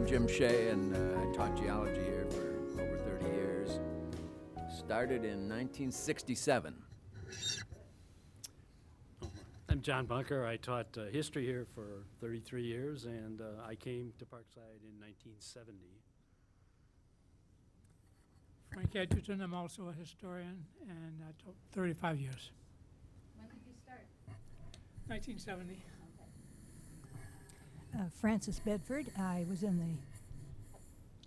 Jim Shea, and I taught geology here for over 30 years. Started in 1967. I'm John Bunker. I taught history here for 33 years, and I came to Parkside in 1970. Frank Edgerton, I'm also a historian, and I taught 35 years. When did you start? 1970. Frances Bedford. I was in the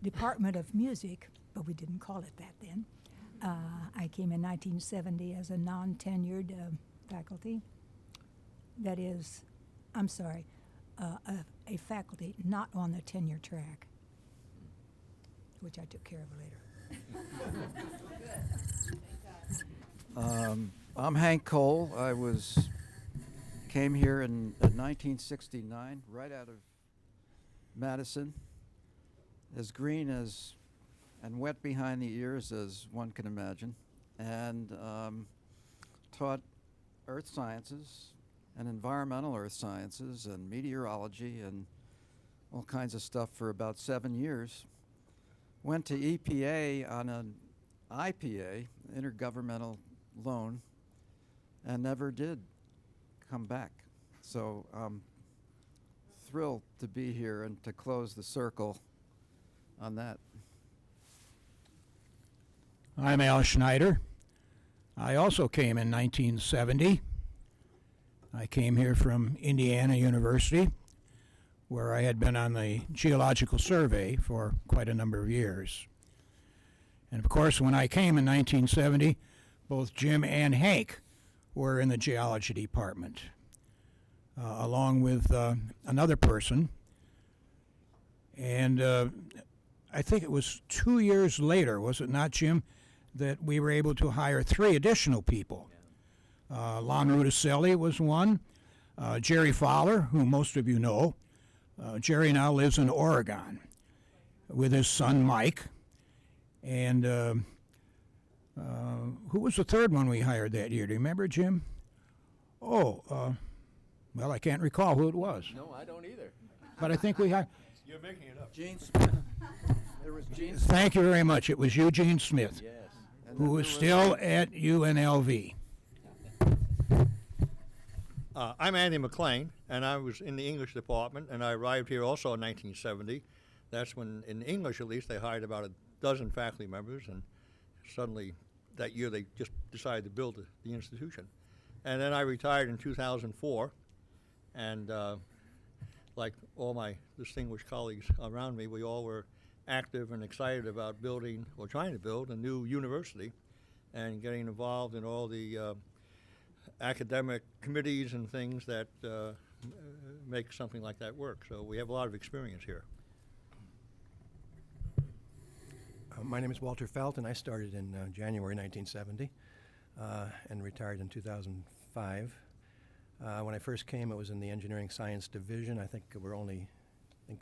Department of Music, but we didn't call it that then. I came in 1970 as a non-tenured faculty. That is, I'm sorry, a faculty not on the tenure track, which I took care of later. I'm Hank Cole. Came here in 1969, right out of Madison, as green as and wet behind the ears as one can imagine, and taught earth sciences and environmental earth sciences and meteorology and all kinds of stuff for about 7 years. Went to EPA on an IPA, intergovernmental loan, and never did come back. So I'm thrilled to be here and to close the circle on that. I'm Al Schneider. I also came in 1970. I came here from Indiana University, where I had been on the Geological Survey for quite a number of years. And of course, when I came in 1970, both Jim and Hank were in the geology department, along with another person. And I think it was 2 years later, was it not, Jim, that we were able to hire 3 additional people. Lon Rudicelli was one, Jerry Fowler, who most of you know. Jerry now lives in Oregon with his son Mike. And who was the third one we hired that year? Do you remember, Jim? Well, I can't recall who it was. No, I don't either. But I think we hired. You're making it up. Gene Smith. There was Gene Smith. Thank you very much. It was Eugene Smith, Yes. who is still at UNLV. I'm Andy McLean, and I was in the English department, and I arrived here also in 1970. That's when, in English at least, they hired about a dozen faculty members, and suddenly that year they just decided to build the institution. And then I retired in 2004, and like all my distinguished colleagues around me, we all were active and excited about building, or trying to build, a new university and getting involved in all the academic committees and things that make something like that work. So we have a lot of experience here. My name is Walter Felt, and I started in January 1970 and retired in 2005. When I first came, it was in the Engineering Science Division. I think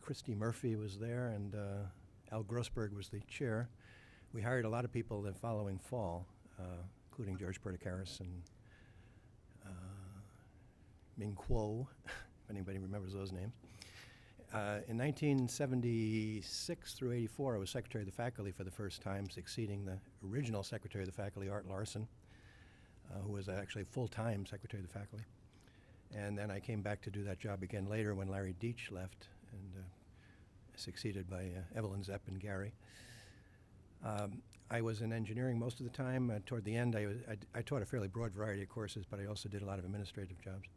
Christy Murphy was there, and Al Grossberg was the chair. We hired a lot of people the following fall, including George Perdicaris and Ming Kuo, if anybody remembers those names. In 1976 through 84, I was Secretary of the Faculty for the first time, succeeding the original Secretary of the Faculty, Art Larson, who was actually full-time Secretary of the Faculty. And then I came back to do that job again later when Larry Deach left, and succeeded by Evelyn Zepp and Gary. I was in engineering most of the time. Toward the end, I taught a fairly broad variety of courses, but I also did a lot of administrative jobs.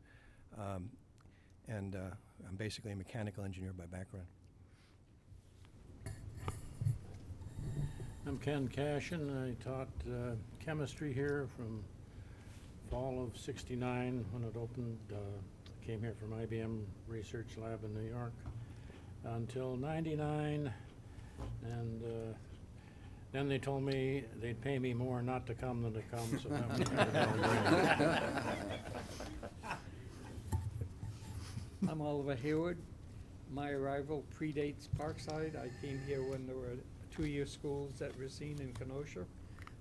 And I'm basically a mechanical engineer by background. I'm Ken Cashin. I taught chemistry here from fall of '69 when it opened. Came here from IBM Research Lab in New York until '99, and then they told me they'd pay me more not to come than to come, so that was kind of I'm Oliver Hayward. My arrival predates Parkside. I came here when there were 2-year schools at Racine and Kenosha,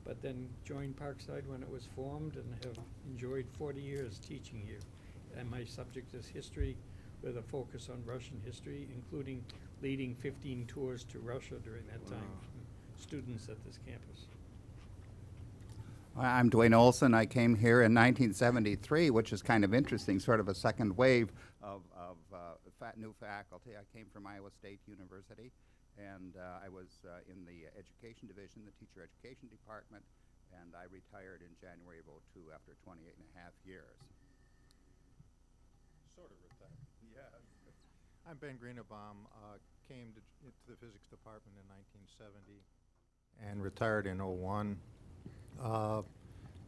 but then joined Parkside when it was formed and have enjoyed 40 years teaching here. And my subject is history, with a focus on Russian history, including leading 15 tours to Russia during that time from students at this campus. I'm Dwayne Olson. I came here in 1973, which is kind of interesting, sort of a second wave of new faculty. I came from Iowa State University, and I was in the education division, the teacher education department, and I retired in January of '02 after 28 and a half years. Sort of retired. Yes. I'm Ben Greenebaum. Came to the physics department in 1970 and retired in '01.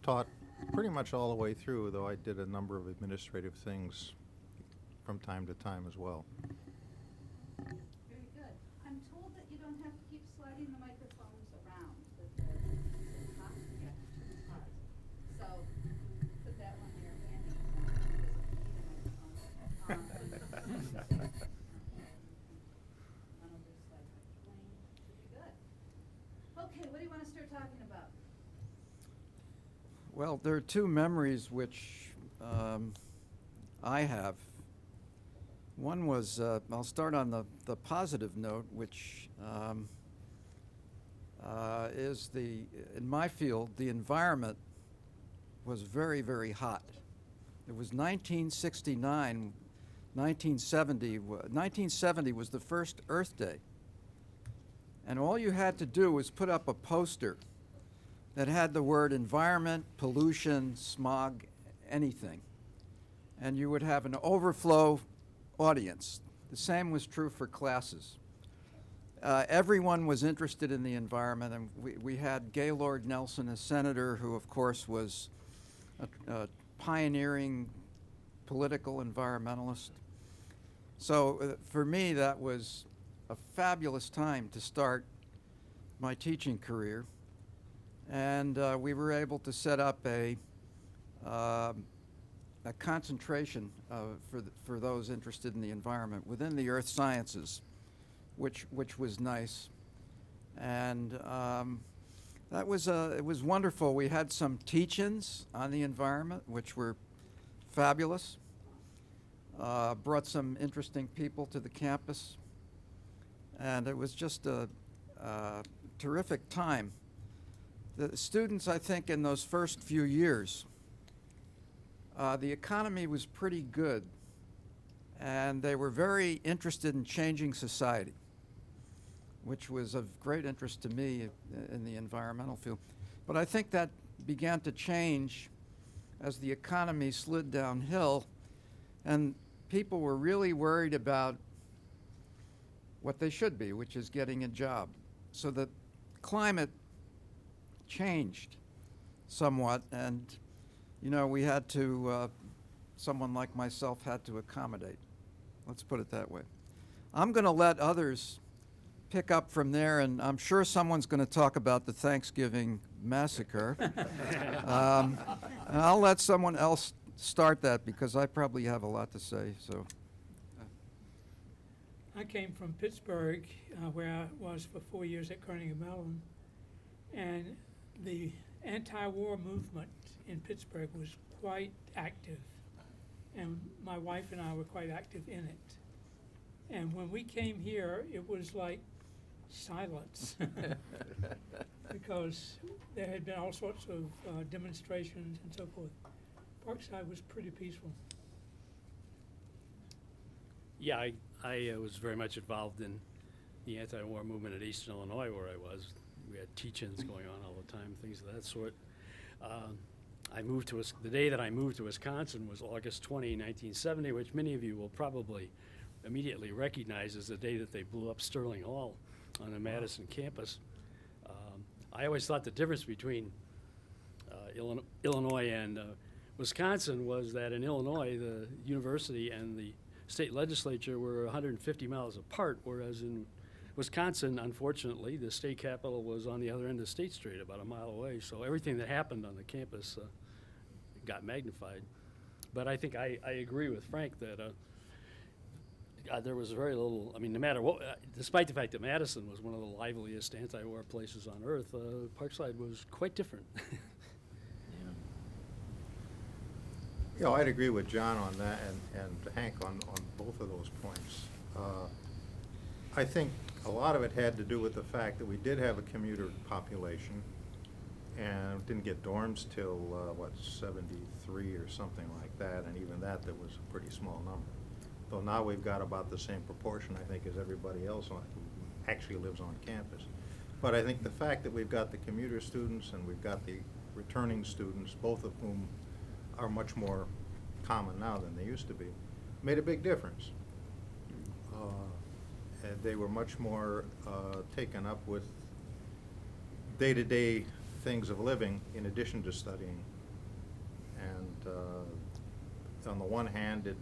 Taught pretty much all the way through, though I did a number of administrative things from time to time as well. Very good. I'm told that you don't have to keep sliding the microphones around, that the top get too hard. So put that one there, Andy. One of this like Dwayne. Should be good. Okay, what do you want to start talking about? Well, there are two memories which I have. One was, I'll start on the positive note, which is in my field, the environment was very, very hot. It was 1969, 1970 was the first Earth Day. And all you had to do was put up a poster that had the word environment, pollution, smog, anything. And you would have an overflow audience. The same was true for classes. Everyone was interested in the environment, and we had Gaylord Nelson, a senator who, of course, was a pioneering political environmentalist. So for me, that was a fabulous time to start my teaching career. And we were able to set up a concentration for those interested in the environment within the earth sciences, which was nice. And it was wonderful. We had some teach-ins on the environment, which were fabulous. Brought some interesting people to the campus. And it was just a terrific time. The students, I think, in those first few years, the economy was pretty good, and they were very interested in changing society, which was of great interest to me in the environmental field. But I think that began to change as the economy slid downhill, and people were really worried about what they should be, which is getting a job. So the climate changed somewhat, and we had to, someone like myself had to accommodate. Let's put it that way. I'm going to let others pick up from there, and I'm sure someone's going to talk about the Thanksgiving massacre. And I'll let someone else start that because I probably have a lot to say. So. I came from Pittsburgh, where I was for 4 years at Carnegie Mellon, and the anti-war movement in Pittsburgh was quite active, and my wife and I were quite active in it. And when we came here, it was like silence because there had been all sorts of demonstrations and so forth. Parkside was pretty peaceful. Yeah, I was very much involved in the anti-war movement at Eastern Illinois, where I was. We had teach-ins going on all the time, things of that sort. The day that I moved to Wisconsin was August 20, 1970, which many of you will probably immediately recognize as the day that they blew up Sterling Hall on the Madison campus. I always thought the difference between Illinois and Wisconsin was that in Illinois, the university and the state legislature were 150 miles apart, whereas in Wisconsin, unfortunately, the state capitol was on the other end of State Street, about a mile away. So everything that happened on the campus got magnified. But I think I agree with Frank that there was very little. I mean, no matter what, despite the fact that Madison was one of the liveliest anti-war places on earth, Parkside was quite different. Yeah, I'd agree with John on that and Hank on both of those points. I think a lot of it had to do with the fact that we did have a commuter population and didn't get dorms till, 73 or something like that, and even that was a pretty small number. Though now we've got about the same proportion, I think, as everybody else who actually lives on campus. But I think the fact that we've got the commuter students and we've got the returning students, both of whom are much more common now than they used to be, made a big difference. And they were much more taken up with day-to-day things of living in addition to studying. And on the one hand, it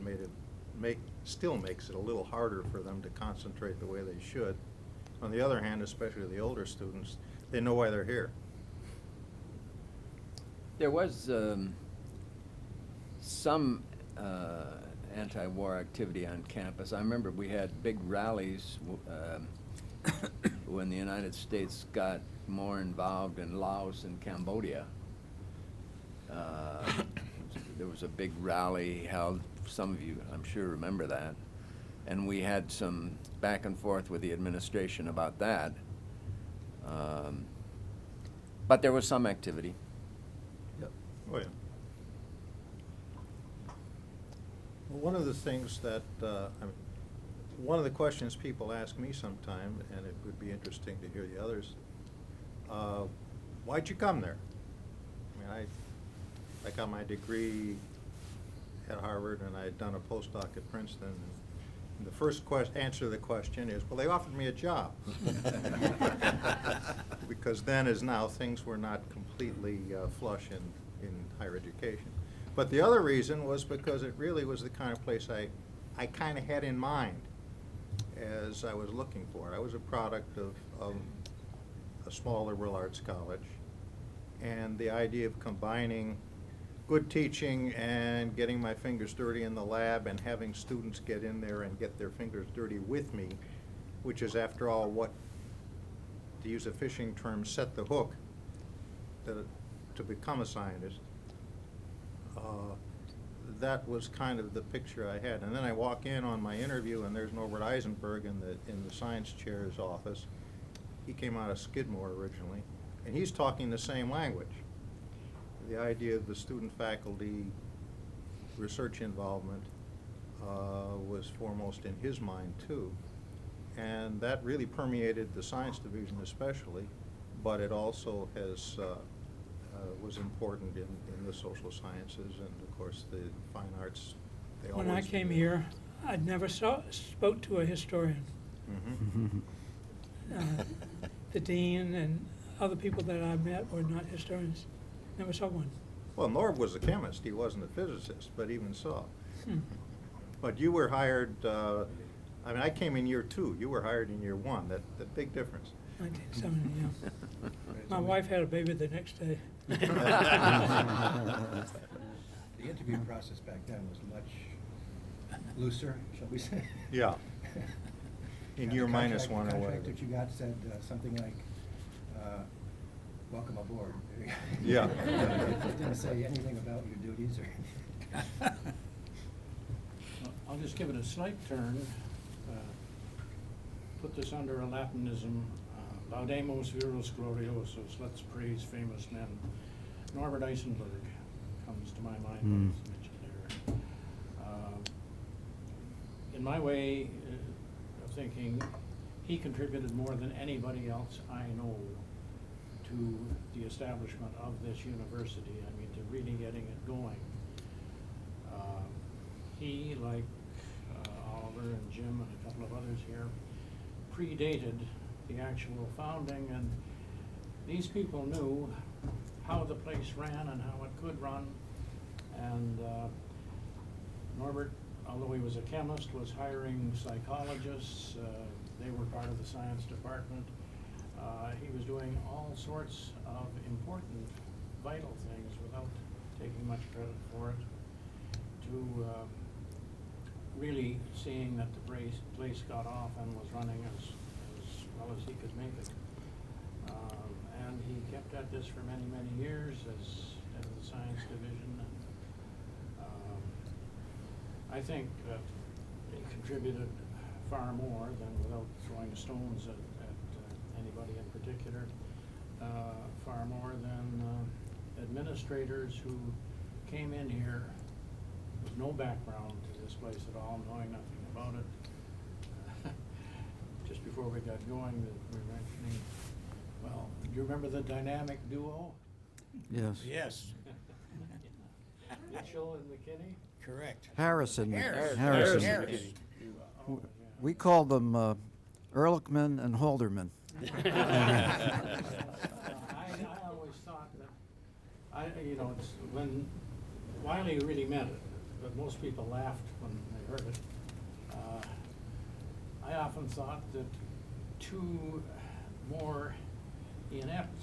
still makes it a little harder for them to concentrate the way they should. On the other hand, especially the older students, they know why they're here. There was some anti-war activity on campus. I remember we had big rallies when the United States got more involved in Laos and Cambodia. There was a big rally held, some of you I'm sure remember that, and we had some back and forth with the administration about that. But there was some activity. Yep. Oh, yeah. Well, one of the things that, one of the questions people ask me sometime, and it would be interesting to hear the others, why'd you come there? I mean, I got my degree at Harvard, and I had done a postdoc at Princeton. And the first answer to the question is, well, they offered me a job. Because then, as now, things were not completely flush in higher education. But the other reason was because it really was the kind of place I kind of had in mind as I was looking for it. I was a product of a small liberal arts college, and the idea of combining good teaching and getting my fingers dirty in the lab and having students get in there and get their fingers dirty with me, which is, after all, what, to use a fishing term, set the hook to become a scientist. That was kind of the picture I had. And then I walk in on my interview, and there's Norbert Eisenberg in the science chair's office. He came out of Skidmore originally, and he's talking the same language. The idea of the student-faculty research involvement was foremost in his mind, too. And that really permeated the science division especially, but it also was important in the social sciences and, of course, the fine arts. When I came here, I'd never spoke to a historian. Mm-hmm. The dean and other people that I met were not historians. Never saw one. Well, Norb was a chemist. He wasn't a physicist, but even so. Hmm. But you were hired, I mean, I came in year 2. You were hired in year 1. That big difference. 1970, yeah. My wife had a baby the next day. The interview process back then was much looser, shall we say? Yeah. In year -1 or whatever. The contract that you got said something like, welcome aboard. Yeah. It didn't say anything about your duties or. I'll just give it a slight turn. Put this under a Latinism. Laudamus virus gloriosus. Let's praise famous men. Norbert Eisenberg comes to my mind when it's mentioned there. In my way of thinking, he contributed more than anybody else I know to the establishment of this university. I mean, to really getting it going. He, like Oliver and Jim and a couple of others here, predated the actual founding, and these people knew how the place ran and how it could run. And Norbert, although he was a chemist, was hiring psychologists. They were part of the science department. He was doing all sorts of important, vital things without taking much credit for it, to really seeing that the place got off and was running as well as he could make it. And he kept at this for many, many years as head of the science division. And, I think that he contributed far more than, without throwing stones at anybody in particular, far more than administrators who came in here with no background to this place at all, knowing nothing about it. Just before we got going, that we were mentioning, well, do you remember the dynamic duo? Yes. Yes. Mitchell and McKinney? Correct. Harrison. Harrison. W- We called them Ehrlichman and Holderman. I always thought that, it's when Wiley really meant it, but most people laughed when they heard it. I often thought that two more inept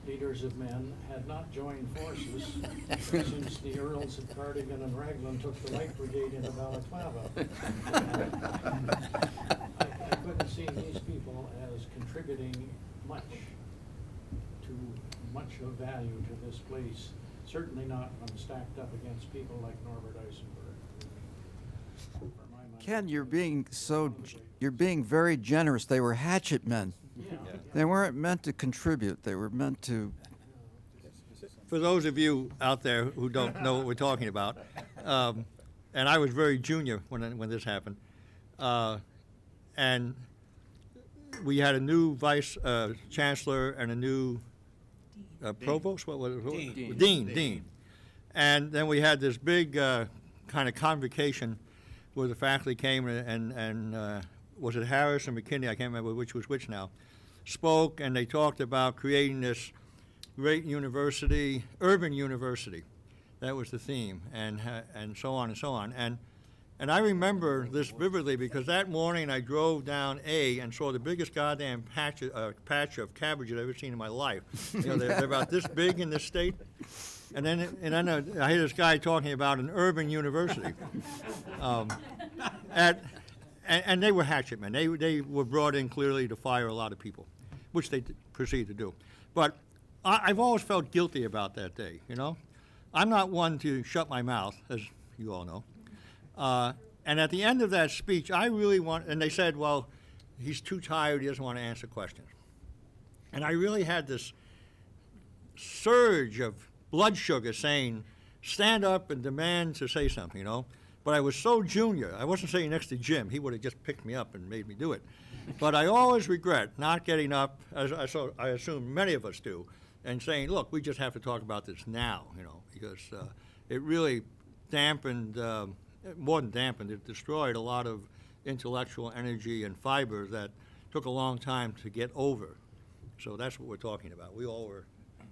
leaders of men had not joined forces since the Earls of Cardigan and Raglan took the Light Brigade into Balaclava. I couldn't see these people as contributing much of value to this place, certainly not when stacked up against people like Norbert Eisenberg. For my money, Ken, you're being very generous. They were hatchet men. yeah. They weren't meant to contribute. They were meant to. For those of you out there who don't know what we're talking about, and I was very junior when this happened, and we had a new vice chancellor and a new provost. What was it? Dean. And then we had this big kind of convocation where the faculty came and was it Harris and McKinney? I can't remember which was which now. Spoke, and they talked about creating this great university, urban university. That was the theme, and so on and so on. And I remember this vividly because that morning I drove down A and saw the biggest goddamn patch of cabbage I've ever seen in my life. They're about this big in this state. And then I hear this guy talking about an urban university. And they were hatchet men. They were brought in clearly to fire a lot of people, which they proceeded to do. But I've always felt guilty about that day, I'm not one to shut my mouth, as you all know. And at the end of that speech, I really and they said, well, he's too tired, he doesn't want to answer questions. And I really had this surge of blood sugar saying, stand up and demand to say something, But I was so junior. I wasn't sitting next to Jim. He would have just picked me up and made me do it. But I always regret not getting up, as I assume many of us do, and saying, look, we just have to talk about this now, because it really dampened, more than dampened, it destroyed a lot of intellectual energy and fiber that took a long time to get over. So that's what we're talking about. We all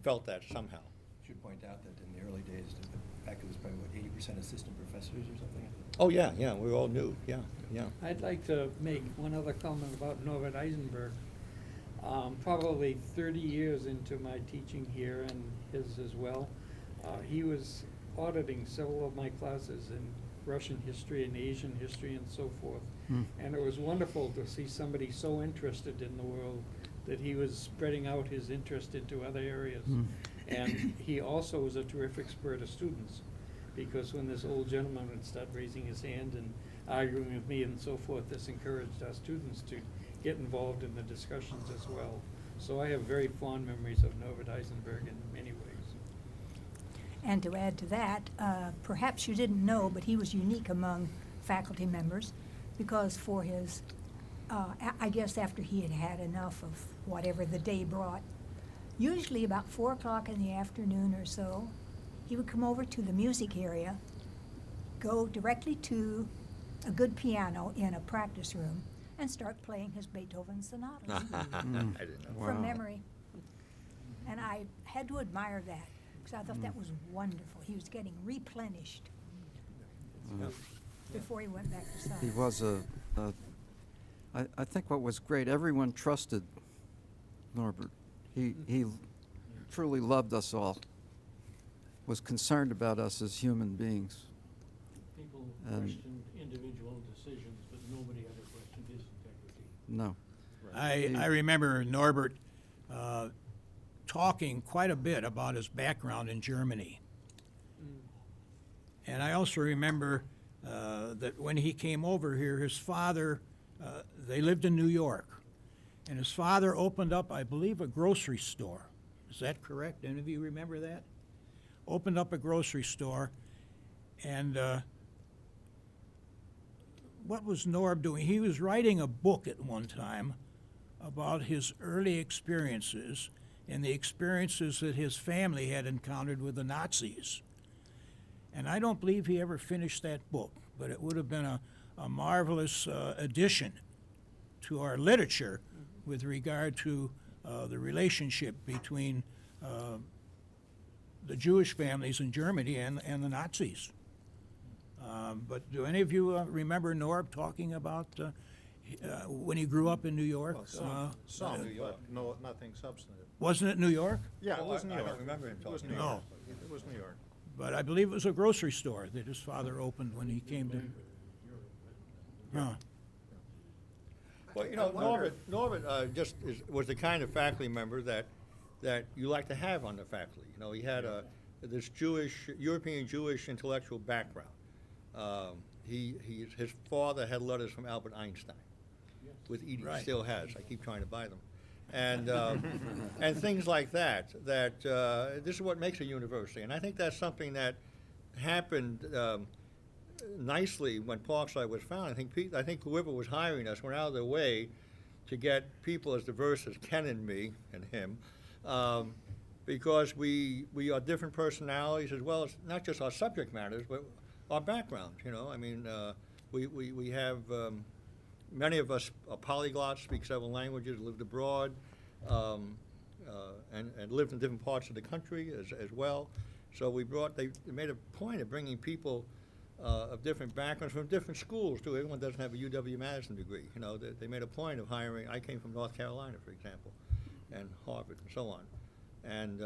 felt that somehow. Should point out that in the early days, the faculty was probably, 80% assistant professors or something? Oh, yeah, we all knew, yeah. I'd like to make one other comment about Norbert Eisenberg. Probably 30 years into my teaching here and his as well, he was auditing several of my classes in Russian history and Asian history and so forth. And it was wonderful to see somebody so interested in the world that he was spreading out his interest into other areas. And he also was a terrific spur to students, because when this old gentleman would start raising his hand and arguing with me and so forth, this encouraged our students to get involved in the discussions as well. So I have very fond memories of Norbert Eisenberg in many ways. And to add to that, perhaps you didn't know, but he was unique among faculty members because for his, I guess after he had had enough of whatever the day brought, usually about 4 o'clock in the afternoon or so, he would come over to the music area, go directly to a good piano in a practice room, and start playing his Beethoven sonatas I didn't know. from memory. And I had to admire that, because I thought that was wonderful. He was getting replenished before he went back to science. He was I think what was great, everyone trusted Norbert. He truly loved us all, was concerned about us as human beings. People And- questioned individual decisions, but nobody ever questioned his integrity. No. I remember Norbert talking quite a bit about his background in Germany. And I also remember that when he came over here, his father, they lived in New York, and his father opened up, I believe, a grocery store. Is that correct? Any of you remember that? Opened up a grocery store, and what was Norb doing? He was writing a book at one time about his early experiences and the experiences that his family had encountered with the Nazis. And I don't believe he ever finished that book, but it would have been a marvelous addition to our literature with regard to the relationship between the Jewish families in Germany and the Nazis. But do any of you remember Norb talking about when he grew up in New York? Well, some, but no, nothing substantive. Wasn't it New York? Yeah, it was New I York. don't remember him It was talking New about York. it. It was New York. But I believe it was a grocery store that his father opened when he came to. Huh. Well, you know, Norbert was the kind of faculty member that you like to have on the faculty. You know, he had this European Jewish intellectual background. His father had letters from Albert Einstein, with Edie, Right. still has. I keep trying to buy them, and and things like that. This is what makes a university, and I think that's something that happened nicely when Parkside was founded. I think whoever was hiring us went out of their way to get people as diverse as Ken and me and him, because we are different personalities as well as not just our subject matters, but our backgrounds. You know, I mean, we have many of us are polyglots, speak several languages, lived abroad, and lived in different parts of the country as well. So they made a point of bringing people of different backgrounds from different schools too. Everyone doesn't have a UW-Madison degree. You know, they made a point of hiring. I came from North Carolina, for example, and Harvard, and so on, and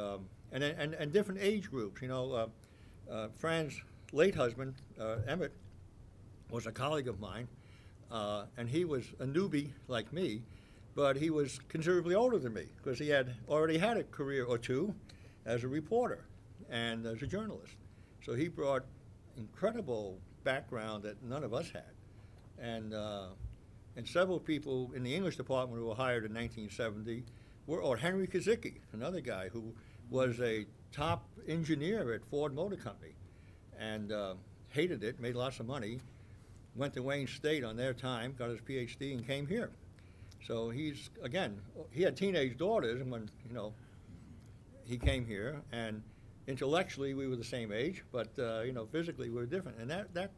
different age groups. You know, Fran's late husband, Emmett, was a colleague of mine, and he was a newbie like me, but he was considerably older than me because he had already had a career or two as a reporter and as a journalist. So he brought incredible background that none of us had, and several people in the English department who were hired in 1970 or Henry Kazicki, another guy who was a top engineer at Ford Motor Company, and hated it, made lots of money, went to Wayne State on their time, got his PhD, and came here. So he had teenage daughters when he came here, and intellectually, we were the same age, but physically, we were different. And that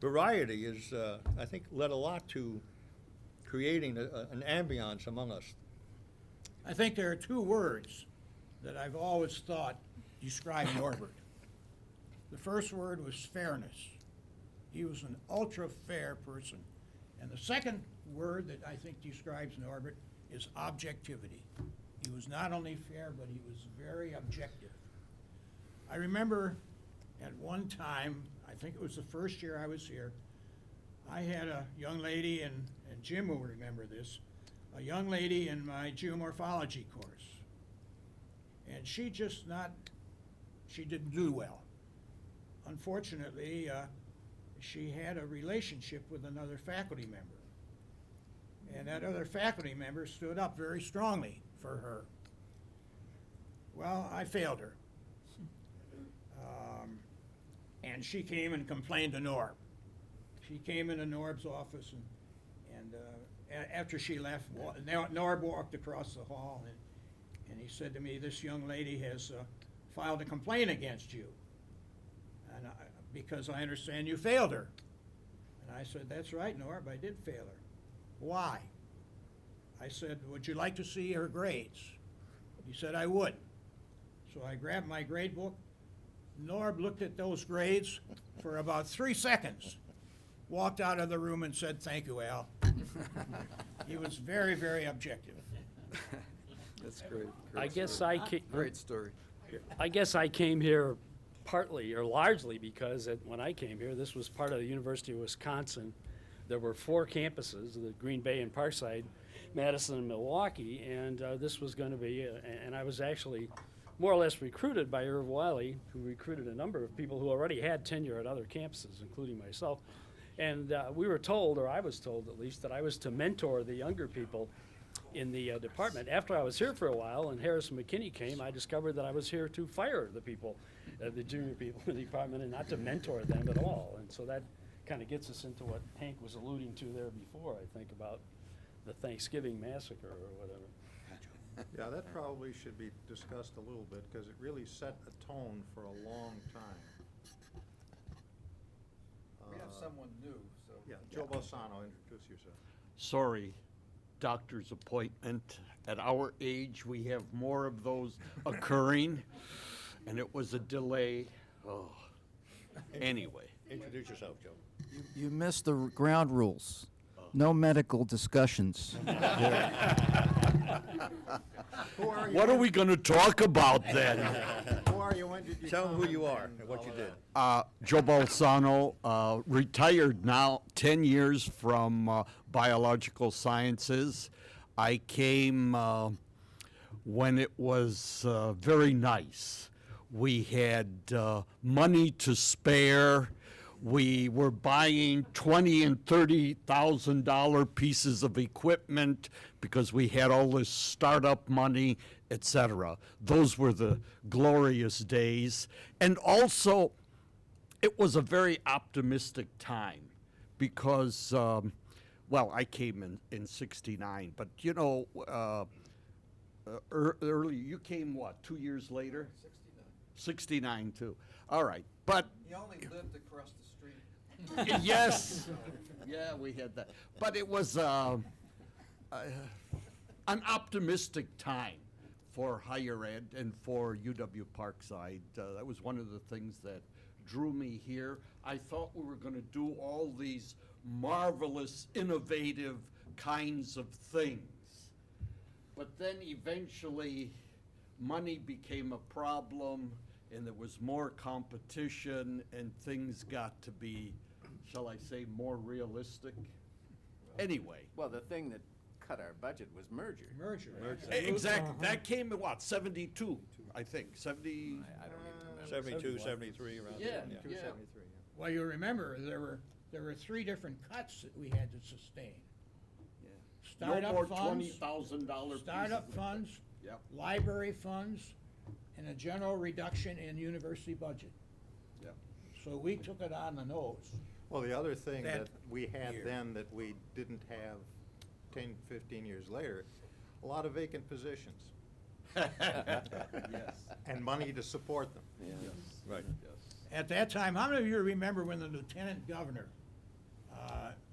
variety is, I think, led a lot to creating an ambiance among us. I think there are two words that I've always thought describe Norbert. The first word was fairness. He was an ultra-fair person. And the second word that I think describes Norbert is objectivity. He was not only fair, but he was very objective. I remember at one time, I think it was the first year I was here, I had a young lady, and Jim will remember this, a young lady in my geomorphology course. And she didn't do well. Unfortunately, she had a relationship with another faculty member. And that other faculty member stood up very strongly for her. Well, I failed her. And she came and complained to Norb. She came into Norb's office, and after she left, Norb walked across the hall, and he said to me, "This young lady has filed a complaint against you, and because I understand you failed her." And I said, "That's right, Norb, I did fail her. Why?" I said, "Would you like to see her grades?" He said, "I would." So I grabbed my grade book. Norb looked at those grades for about 3 seconds, walked out of the room and said, "Thank you, Al." He was very, very objective. That's great. I guess story. I Great story. I guess I came here partly or largely because when I came here, this was part of the University of Wisconsin. There were 4 campuses, the Green Bay and Parkside, Madison and Milwaukee, and this was going to be, and I was actually more or less recruited by Irv Wiley, who recruited a number of people who already had tenure at other campuses, including myself. And we were told, or I was told at least, that I was to mentor the younger people in the department. After I was here for a while and Harrison McKinney came, I discovered that I was here to fire the people, the junior people in the department, and not to mentor them at all. And so that kind of gets us into what Hank was alluding to there before, I think, about the Thanksgiving massacre or whatever. Yeah, that probably should be discussed a little bit, because it really set a tone for a long time. We have someone new, so. Yeah, Joe Balsano, introduce yourself. Sorry, doctor's appointment. At our age, we have more of those occurring, and it was a delay. Oh, anyway. Introduce yourself, Joe. You missed the ground rules. No medical discussions. Who are you? What are we going to talk about then? Who are you? When did you Tell them come who you and- are and what you all did. that? Joe Balsano, retired now, 10 years from biological sciences. I came when it was very nice. We had money to spare. We were buying $20,000 and $30,000 pieces of equipment because we had all this startup money, etc. Those were the glorious days. And also, it was a very optimistic time because, well, I came in 69, but you know, early, you came what, 2 years later? 69 too. All right, but He only lived across the street. yes, yeah, we had that. But it was an optimistic time for higher ed and for UW-Parkside. That was one of the things that drew me here. I thought we were going to do all these marvelous, innovative kinds of things. But then eventually, money became a problem, and there was more competition, and things got to be, shall I say, more realistic. Anyway. Well, the thing that cut our budget was merger. Merger. Exactly. That came in what, 72, I think, 70? I don't even remember. 72, 73, around Yeah, there. yeah. Well, you remember, there were three different cuts that we had to sustain. No more Startup funds, $20,000 startup funds, Yep. library funds, and a general reduction in university budget. Yep. So we took it on the nose. Well, the other thing That that we had year. then that we didn't have 10, 15 years later, a lot of vacant positions. Yes. And money to support them. Yeah. Right. At that time, how many of you remember when the lieutenant governor,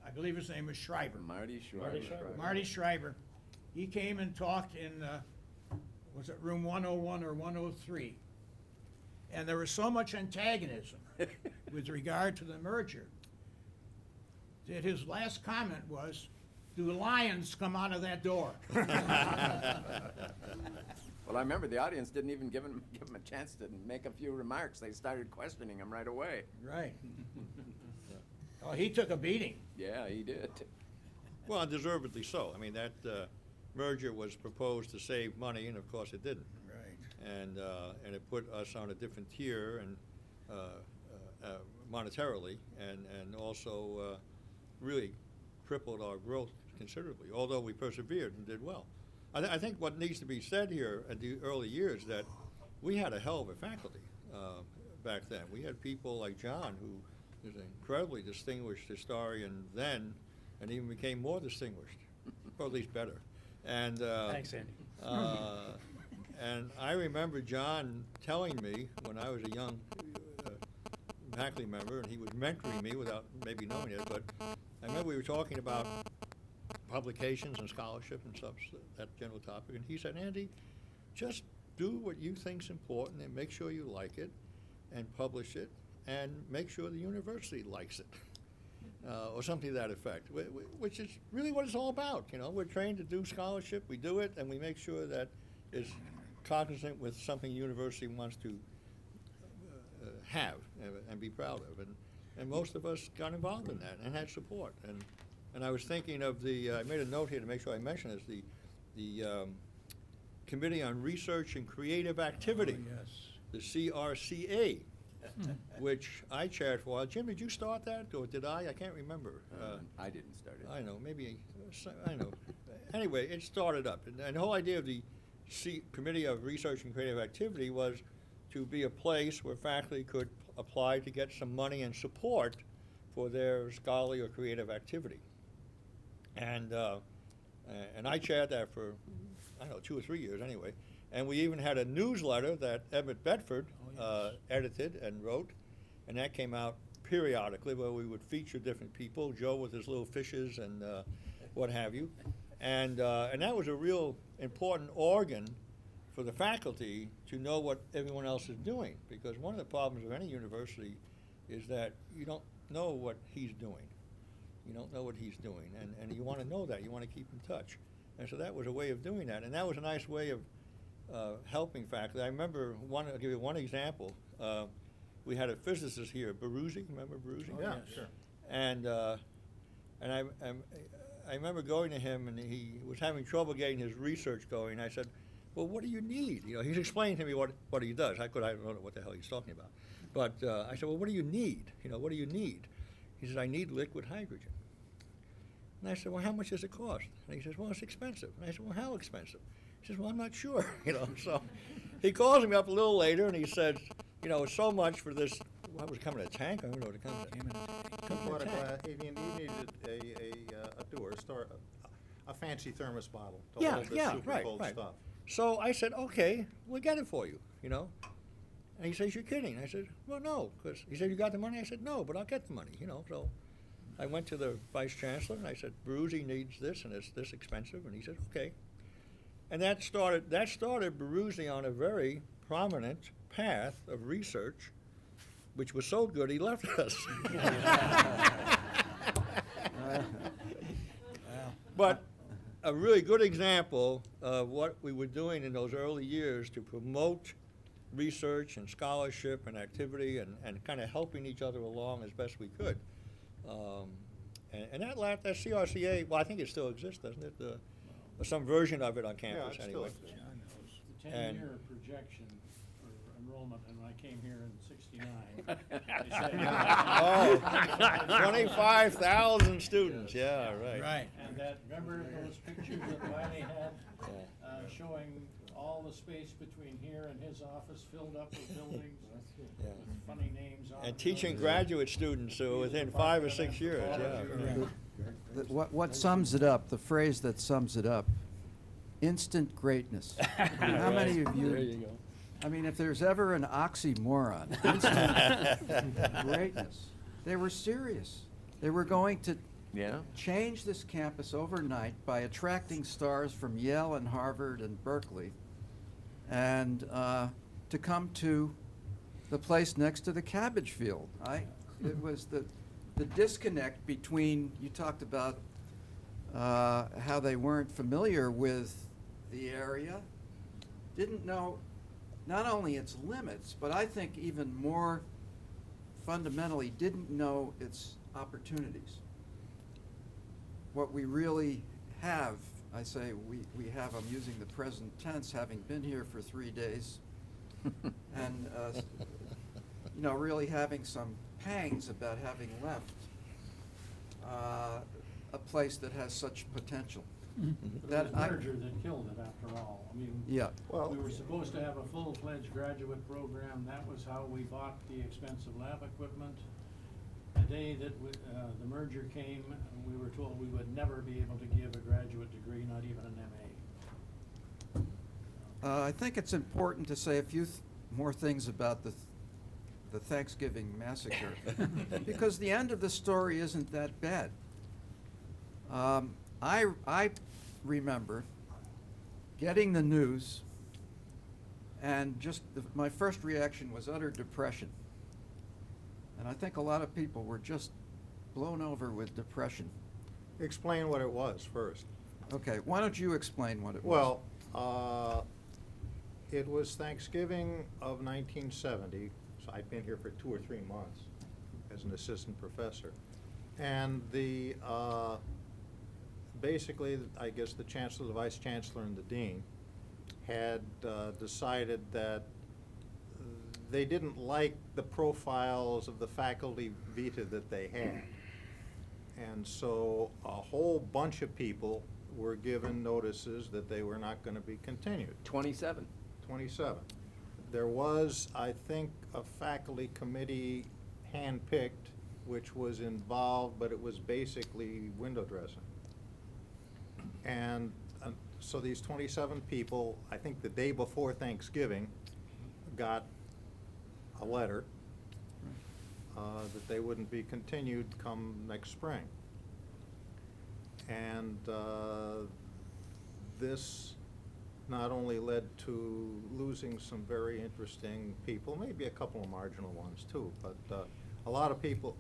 I believe his name was Schreiber, Marty Schreiber. Marty Schreiber, he came and talked in, was it room 101 or 103? And there was so much antagonism with regard to the merger that his last comment was, "Do lions come out of that door?" Well, I remember the audience didn't even give him a chance to make a few remarks. They started questioning him right away. Right. Oh, he took a beating. Yeah, he did. Well, deservedly so. I mean, that merger was proposed to save money, and of course it didn't. Right. And it put us on a different tier and monetarily, and also really crippled our growth considerably, although we persevered and did well. I think what needs to be said here at the early years that we had a hell of a faculty back then. We had people like John, who was an incredibly distinguished historian then, and even became more distinguished, or at least better. And Thanks, Andy. and I remember John telling me when I was a young faculty member, and he was mentoring me without maybe knowing it, but I remember we were talking about publications and scholarship and stuff, that general topic, and he said, "Andy, just do what you think's important and make sure you like it and publish it and make sure the university likes it." Or something to that effect, which is really what it's all about. You know, we're trained to do scholarship, we do it, and we make sure that it's cognizant with something the university wants to have and be proud of. And most of us got involved in that and had support. And I was thinking of I made a note here to make sure I mention this, the Committee on Research and Creative Activity, Oh, yes. the CRCA. which I chaired for a while. Jim, did you start that, or did I? I can't remember. I didn't start it. I know, maybe, I know. Anyway, it started up. And the whole idea of the Committee of Research and Creative Activity was to be a place where faculty could apply to get some money and support for their scholarly or creative activity. And I chaired that for, I don't know, 2 or 3 years anyway. And we even had a newsletter that Emmett Bedford edited and wrote, and that came out periodically where we would feature different people, Joe with his little fishes and what have you. And that was a real important organ for the faculty to know what everyone else is doing, because one of the problems of any university is that you don't know what he's doing. You don't know what he's doing, and you want to know that. You want to keep in touch. And so that was a way of doing that, and that was a nice way of helping faculty. I remember, I'll give you one example. We had a physicist here, Baruzzi, remember Baruzzi? Yeah, sure. And I remember going to him, and he was having trouble getting his research going. I said, well, what do you need? You know, he's explaining to me what he does. I don't know what the hell he's talking about. But I said, well, what do you need? You know, what do you need? He says, I need liquid hydrogen. And I said, well, how much does it cost? And he says, well, it's expensive. And I said, well, how expensive? He says, well, I'm not sure. You know, so he calls me up a little later, and he says, you know, it's so much for this. What was coming, a tank? I don't know what it comes in. He needed a fancy thermos bottle to Yeah, hold the yeah, super right, cold right. stuff. So I said, okay, we'll get it for you, you know. And he says, you're kidding. I said, well, no, because he said, you got the money? I said, no, but I'll get the money, you know. So I went to the vice chancellor, and I said, Baruzzi needs this, and it's this expensive. And he said, okay. And that started Baruzzi on a very prominent path of research, which was so good he left us. But a really good example of what we were doing in those early years to promote research and scholarship and activity and kind of helping each other along as best we could. And that CRCA, well, I think it still exists, doesn't it? Some version of it on campus it anyway. still exists. The 10-year projection for enrollment, and when I came here in '69, they said, Oh, 25,000 students, yeah, right. Right. and that, remember those pictures that Wiley had showing all the space between here and his office filled up with buildings Yeah. with funny names on And them? teaching graduate students within 5 or 6 years, yeah. What sums it up, the phrase that sums it up, instant greatness. How many of you? There you go. I mean, if there's ever an oxymoron, instant greatness. They were serious. They were going to change this campus overnight by attracting stars from Yale and Harvard and Berkeley, and to come to the place next to the cabbage field. It was the disconnect between, you talked about how they weren't familiar with the area, didn't know not only its limits, but I think even more fundamentally didn't know its opportunities. What we really have, I say we have, I'm using the present tense, having been here for 3 days, and you know, really having some pangs about having left a place that has such potential. It was the merger that killed it, after all. I mean, Yeah. we were supposed to have a full-fledged graduate program. That was how we bought the expensive lab equipment. The day that the merger came, we were told we would never be able to give a graduate degree, not even an MA. I think it's important to say a few more things about the Thanksgiving massacre, because the end of the story isn't that bad. I remember getting the news, and just my first reaction was utter depression. And I think a lot of people were just blown over with depression. Explain what it was first. Okay, why don't you explain what it was? Well, it was Thanksgiving of 1970, so I'd been here for 2 or 3 months as an assistant professor. And basically, I guess the chancellor, the vice chancellor, and the dean had decided that they didn't like the profiles of the faculty vita that they had. And so a whole bunch of people were given notices that they were not going to be continued. 27. 27. There was, I think, a faculty committee handpicked, which was involved, but it was basically window dressing. And so these 27 people, I think the day before Thanksgiving, got a letter that they wouldn't be continued come next spring. And this not only led to losing some very interesting people, maybe a couple of marginal ones too, but a lot of people.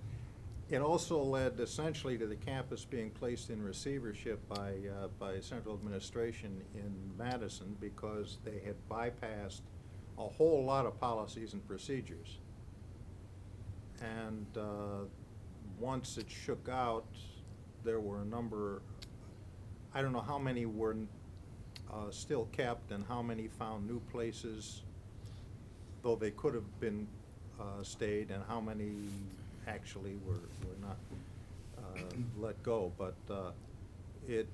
It also led essentially to the campus being placed in receivership by central administration in Madison, because they had bypassed a whole lot of policies and procedures. And once it shook out, there were a number, I don't know how many were still kept and how many found new places, though they could have been stayed, and how many actually were not let go. But it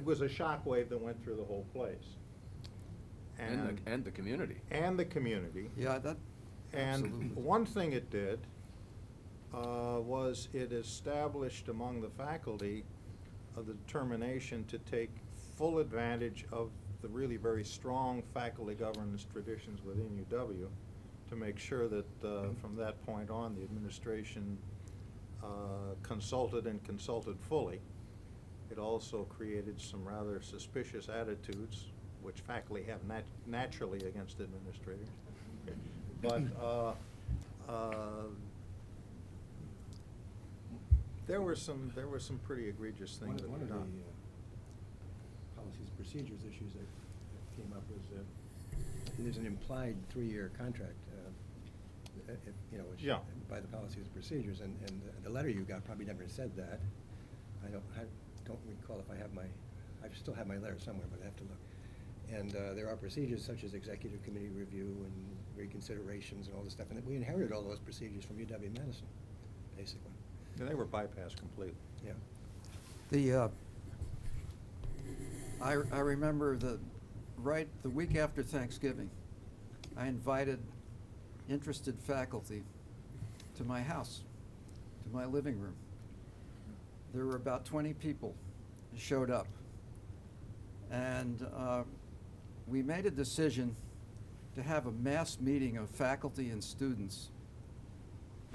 was a shockwave that went through the whole place. And the community. And the community. Yeah, that, And absolutely. one thing it did was it established among the faculty the determination to take full advantage of the really very strong faculty governance traditions within UW, to make sure that from that point on, the administration consulted fully. It also created some rather suspicious attitudes, which faculty have naturally against administrators. But there were some pretty egregious things that One were of the done. policies and procedures issues that came up was there's an implied 3-year contract, which Yeah. by the policies and procedures, and the letter you got probably never said that. I don't recall if I still have my letter somewhere, but I have to look. And there are procedures such as executive committee review and reconsiderations and all this stuff, and we inherited all those procedures from UW-Madison, basically. And they were bypassed completely. Yeah. The, I remember the week after Thanksgiving, I invited interested faculty to my house, to my living room. There were about 20 people who showed up. And we made a decision to have a mass meeting of faculty and students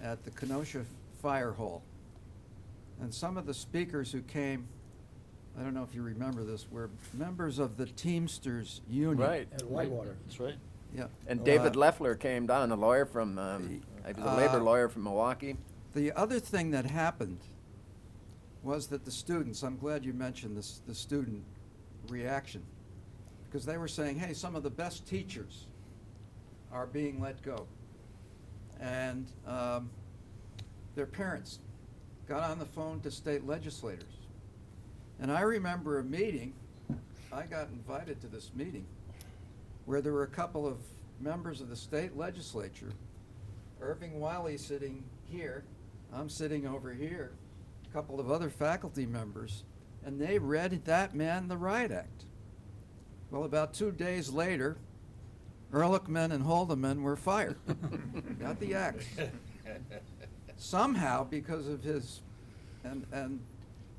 at the Kenosha Fire Hall. And some of the speakers who came, I don't know if you remember this, were members of the Teamsters Union. Right. At Whitewater. That's right. Yeah. And David Leffler came down, a lawyer from, he was a labor lawyer from Milwaukee. The other thing that happened was that the students, I'm glad you mentioned this, the student reaction, because they were saying, hey, some of the best teachers are being let go. And their parents got on the phone to state legislators. And I remember a meeting, I got invited to this meeting, where there were a couple of members of the state legislature, Irving Wiley sitting here, I'm sitting over here, a couple of other faculty members, and they read that man the Riot Act. Well, about 2 days later, Ehrlichman and Haldeman were fired. Got the axe. Somehow, because of his, and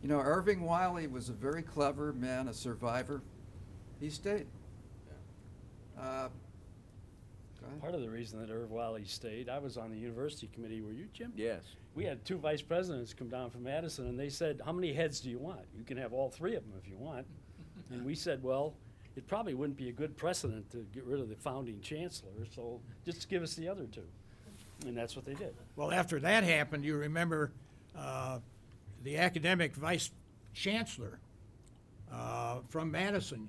you know, Irving Wiley was a very clever man, a survivor. He stayed. Go ahead. Part of the reason that Irv Wiley stayed, I was on the university committee. Were you, Jim? Yes. We had 2 vice presidents come down from Madison, and they said, how many heads do you want? You can have all 3 of them if you want. And we said, well, it probably wouldn't be a good precedent to get rid of the founding chancellor, so just give us the other 2. And that's what they did. Well, after that happened, you remember the academic vice chancellor from Madison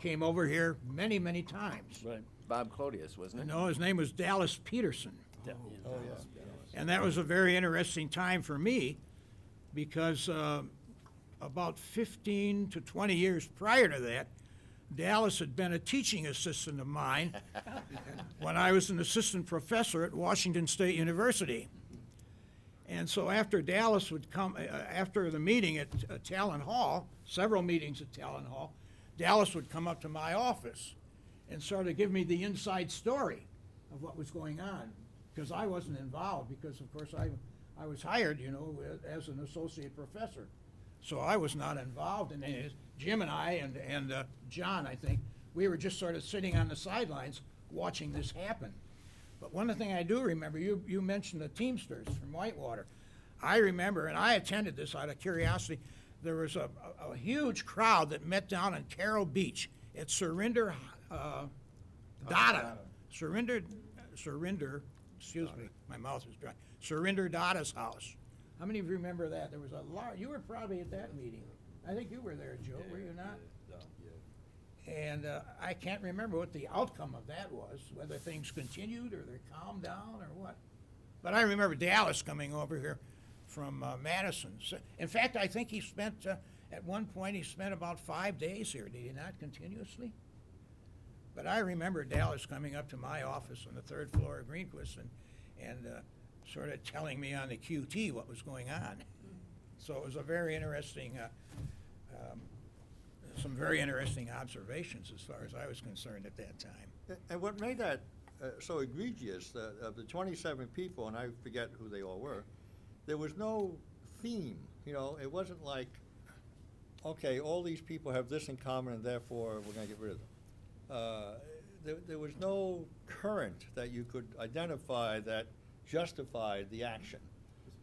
came over here many, many times. Right. Bob Clodius, wasn't it? No, his name was Dallas Peterson. Yeah. And that was a very interesting time for me because about 15 to 20 years prior to that, Dallas had been a teaching assistant of mine when I was an assistant professor at Washington State University. And so after Dallas would come, after the meeting at Talon Hall, several meetings at Talon Hall, Dallas would come up to my office and sort of give me the inside story of what was going on, because I wasn't involved, because of course I was hired, you know, as an associate professor. So I was not involved in it. Jim and I and John, I think, we were just sort of sitting on the sidelines watching this happen. But one thing I do remember, you mentioned the Teamsters from Whitewater. I remember, and I attended this out of curiosity, there was a huge crowd that met down on Carroll Beach at Surrender excuse me, my mouth is dry. Surrender Dada's house. How many of you remember that? There was a large, you were probably at that meeting. I think you were there, Joe, were you not? And I can't remember what the outcome of that was, whether things continued or they calmed down or what. But I remember Dallas coming over here from Madison. So, in fact, I think he spent, at one point, he spent about 5 days here, did he not, continuously? But I remember Dallas coming up to my office on the 3rd floor of Greenquist and sort of telling me on the QT what was going on. So it was a very interesting, some very interesting observations as far as I was concerned at that time. And what made that so egregious, of the 27 people, and I forget who they all were, there was no theme. You know, it wasn't like, okay, all these people have this in common and therefore we're going to get rid of them. There was no current that you could identify that justified the action.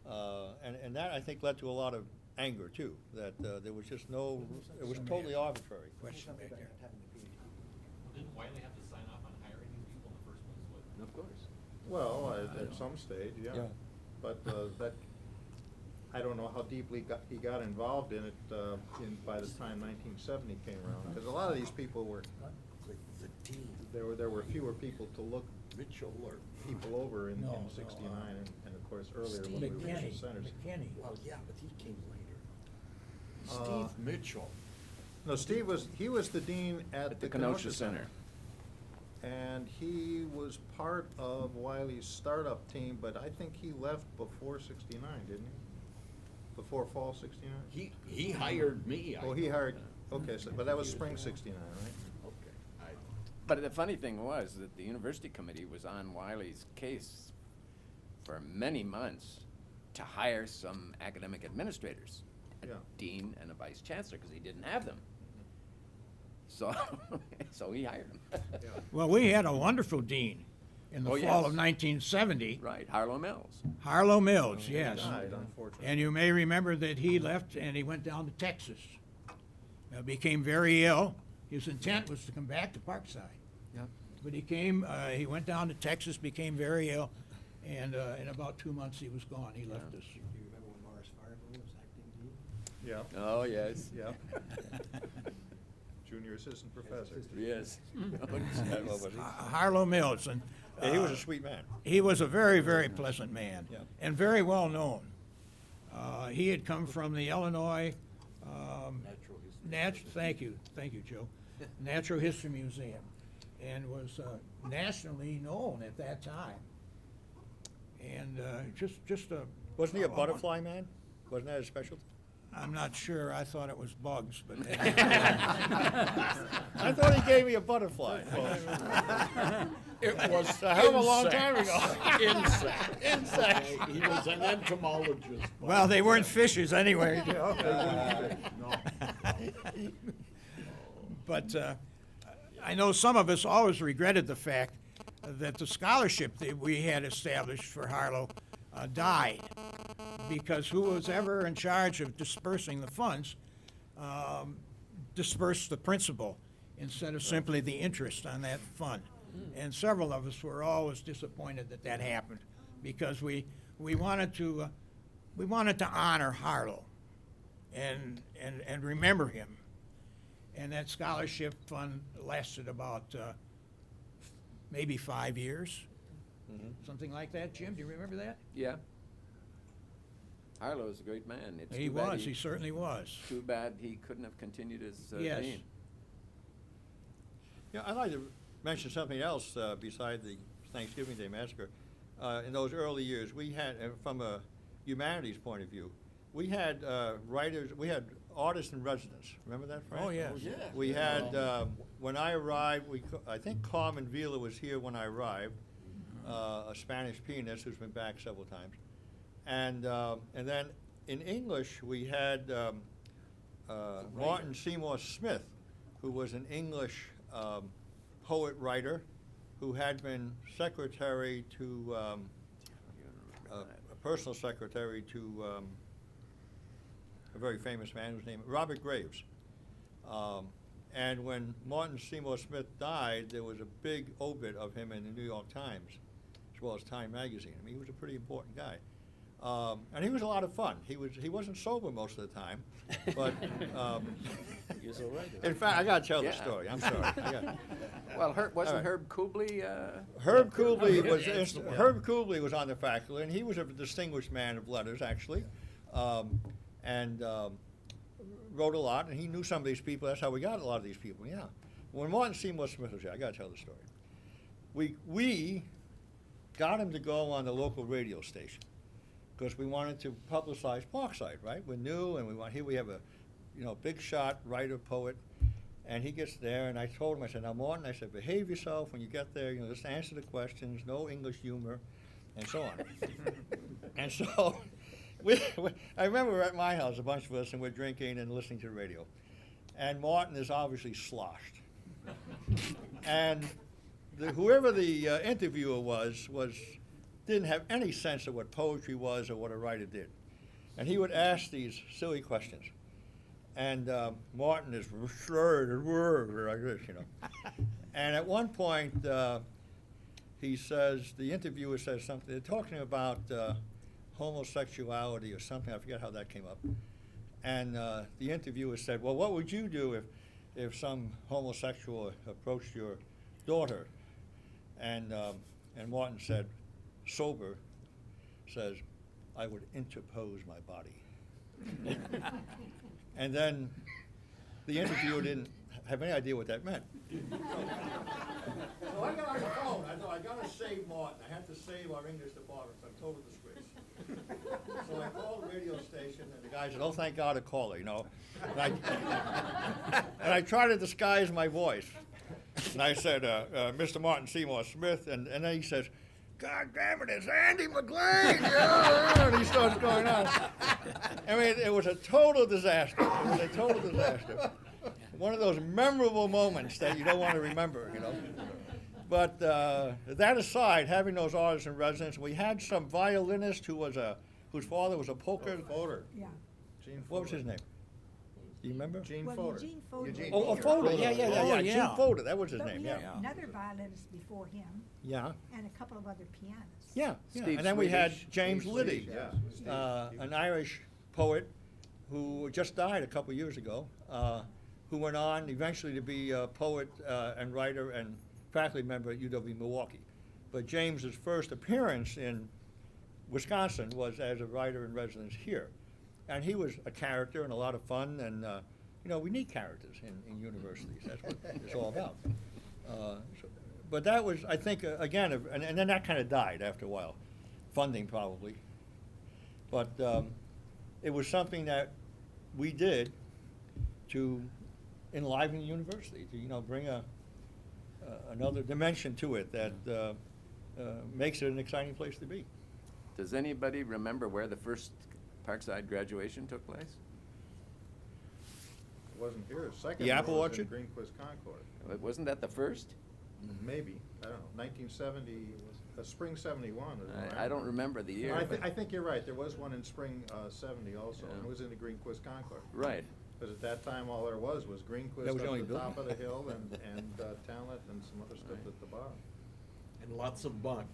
And that, I think, led to a lot of anger, too, that there was just no, it was totally arbitrary. Question back there. Didn't Wiley have to sign off on hiring these people in the first place? Of course. Well, at some stage, yeah. But that, I don't know how deeply he got involved in it by the time 1970 came around, because a lot of these people were, there were fewer people to look people over in 69 and of course earlier when we were regional centers. McKinney. Well, yeah, but he came later. Steve Mitchell. No, he was the dean at the Kenosha Kenosha Center. And he was part of Wiley's startup team, but I think he left before 69, didn't he? Before fall 69? He hired me. Oh, he hired, okay, so, but that was spring 69, right? Okay. But the funny thing was that the university committee was on Wiley's case for many months to hire some academic administrators, a Yeah. dean and a vice chancellor, because he didn't have them. So, so he hired them. Well, we had a wonderful dean in the Oh, fall yes. of 1970. Right, Harlow Mills. Harlow Mills, yes. He died, unfortunately. And you may remember that he left and he went down to Texas. Became very ill. His intent was to come back to Parkside. Yep. But he went down to Texas, became very ill, and in about 2 months he was gone. He left us. Do you remember when Morris Fargo was acting dean? Yeah, Oh, yes. yeah. Junior assistant professor. Yes. Harlow Mills, and Yeah, he was a sweet man. he was a very, very pleasant man, Yeah. and very well known. He had come from the Illinois thank you, Joe. Natural History Museum, and was nationally known at that time. And just a. Wasn't he a butterfly man? Wasn't that his specialty? I'm not sure. I thought it was bugs, but. I thought he gave me a butterfly. It was a hell of a long time ago. Insects. He was an entomologist. Well, they weren't fishes anyway, Joe. But I know some of us always regretted the fact that the scholarship that we had established for Harlow died, because who was ever in charge of dispersing the funds dispersed the principal instead of simply the interest on that fund. And several of us were always disappointed that that happened, because we wanted to honor Harlow and remember him. And that scholarship fund lasted about maybe 5 years, something like that. Jim, do you remember that? Yeah. Harlow was a great man. It's He too bad was. He certainly was. Too bad he couldn't have continued as Yes. dean. Yeah, I'd like to mention something else beside the Thanksgiving Day Massacre. In those early years, we had, from a humanities point of view, we had writers, we had artists in residence. Remember that, Frank? Oh, yes. We had, when I arrived, I think Carmen Vila was here when I arrived, a Spanish pianist who's been back several times. And then in English, we had Martin Seymour Smith, who was an English poet writer who had been secretary to, a personal secretary to a very famous man whose name, Robert Graves. And when Martin Seymour Smith died, there was a big obit of him in the New York Times, as well as Time Magazine. I mean, he was a pretty important guy. And he was a lot of fun. He wasn't sober most of the time, but You're so right. in fact, I got to tell the Yeah. story. I'm sorry. Well, wasn't All right. Herb Kubley? Herb Kubley was on the faculty, and he was a distinguished man of letters, actually, and wrote a lot. And he knew some of these people. That's how we got a lot of these people. Yeah. When Martin Seymour Smith was here, I got to tell the story. We got him to go on the local radio station because we wanted to publicize Parkside, right? We're new, and here we have a, big shot writer, poet. And he gets there, and I told him, I said, now, Martin, I said, behave yourself when you get there, just answer the questions, no English humor, and so on. And so, I remember we're at my house, a bunch of us, and we're drinking and listening to the radio. And Martin is obviously sloshed. And whoever the interviewer was didn't have any sense of what poetry was or what a writer did. And he would ask these silly questions. And Martin is like this, And at one point, he says, the interviewer says something, they're talking about homosexuality or something, I forget how that came up. And the interviewer said, well, what would you do if some homosexual approached your daughter? And Martin said, sober, says, I would interpose my body. And then the interviewer didn't have any idea what that meant. So I got on the phone. I thought, I got to save Martin. I have to save our English department. It's a total disgrace. So I called the radio station, and the guy said, oh, thank God, a caller, And I tried to disguise my voice. And I said, Mr. Martin Seymour Smith, and then he says, God damn it, it's Andy McLean! And he starts going on. I mean, it was a total disaster. It was a total disaster. One of those memorable moments that you don't want to remember, But that aside, having those artists in residence, we had some violinist whose father was a poker. Fodor. Yeah. Gene What was Fodor. his name? Do you remember? Gene Well, Fodor. Eugene Fodor. Oh, Fodor. Yeah. Oh, Gene yeah. Fodor. That was his But name. we Yeah. had another violinist before him, Yeah. and a couple of other pianists. Yeah. Steve And then we had Swedish. James Steve Liddy, Swedish, yeah. an Irish poet who just died a couple years ago, who went on eventually to be a poet and writer and faculty member at UW-Milwaukee. But James's first appearance in Wisconsin was as a writer in residence here. And he was a character and a lot of fun, and we need characters in universities. That's what it's all about. But that was, I think, again, and then that kind of died after a while. Funding probably. But it was something that we did to enliven the university, to bring another dimension to it that makes it an exciting place to be. Does anybody remember where the first Parkside graduation took place? It wasn't here. The second The one Apple was Orchard? in Greenquist Concord. Wasn't that the first? Maybe. I don't know. 1970, spring 71. is what I don't remember the year. I but- think you're right. There was one in spring 70 also, and Yeah. it was in the Greenquist Concord. Right. Because at that time, all there was Greenquist That was the up only at the top of building. the hill and Talent and some other stuff at the bottom. And lots of mud.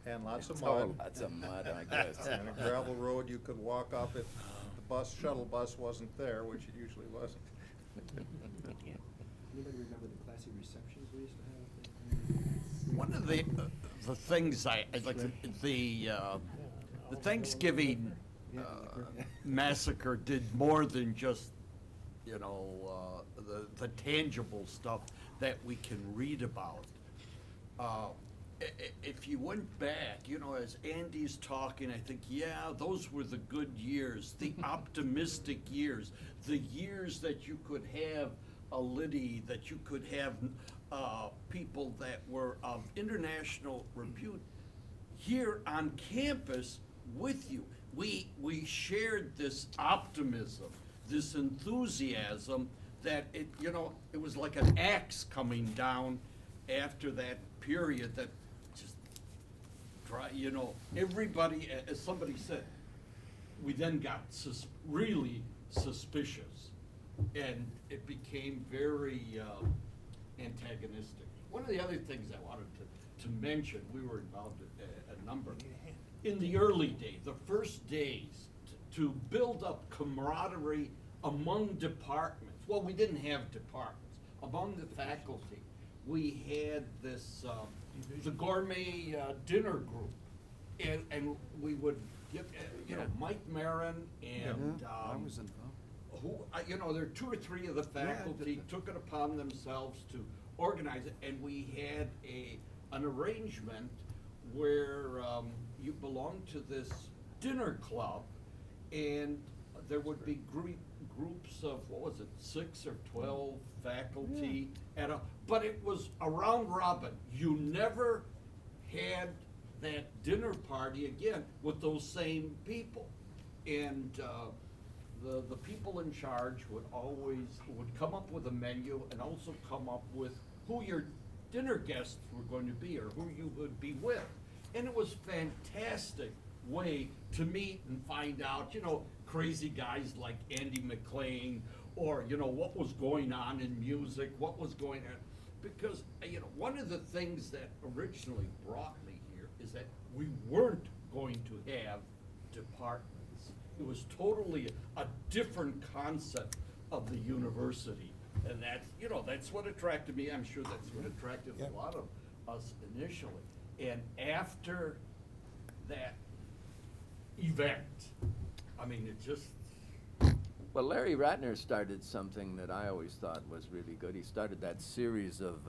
And lots of It's mud. all lots of mud, I guess. And a gravel road you could walk up if the shuttle bus wasn't there, which it usually wasn't. Anybody remember the classy receptions we used to have? One of the things I like the Thanksgiving massacre did more than just the tangible stuff. that we can read about. If you went back, you know, as Andy's talking, I think, yeah, those were the good years, the optimistic years, the years that you could have a Liddy, that you could have people that were of international repute here on campus with you. We shared this optimism, this enthusiasm that it, you know, it was like an axe coming down after that period that just dry, you know, everybody, as somebody said, we then got really suspicious, and it became very antagonistic. One of the other things I wanted to mention, we were involved in a number. In the early days, the first days, to build up camaraderie among departments. Well, we didn't have departments. Among the faculty, we had this, the gourmet dinner group. And we would get, you know, Mike Marin and, I was involved. who, you know, there are 2 or 3 of the faculty took it upon themselves to organize it, and we had an arrangement where you belonged to this dinner club, and there would be groups of, what was it, 6 or 12 faculty but it was a round robin. You never had that dinner party again with those same people. And the people in charge would come up with a menu and also come up with who your dinner guests were going to be or who you would be with. And it was fantastic way to meet and find out, you know, crazy guys like Andy McLean, or, you know, what was going on in music, what was going on. Because, you know, one of the things that originally brought me here is that we weren't going to have departments. It was totally a different concept of the university. And that's, you know, that's what attracted me. I'm sure that's what attracted a lot of us initially. And after that event, I mean, it just... Well, Larry Ratner started something that I always thought was really good. He started that series of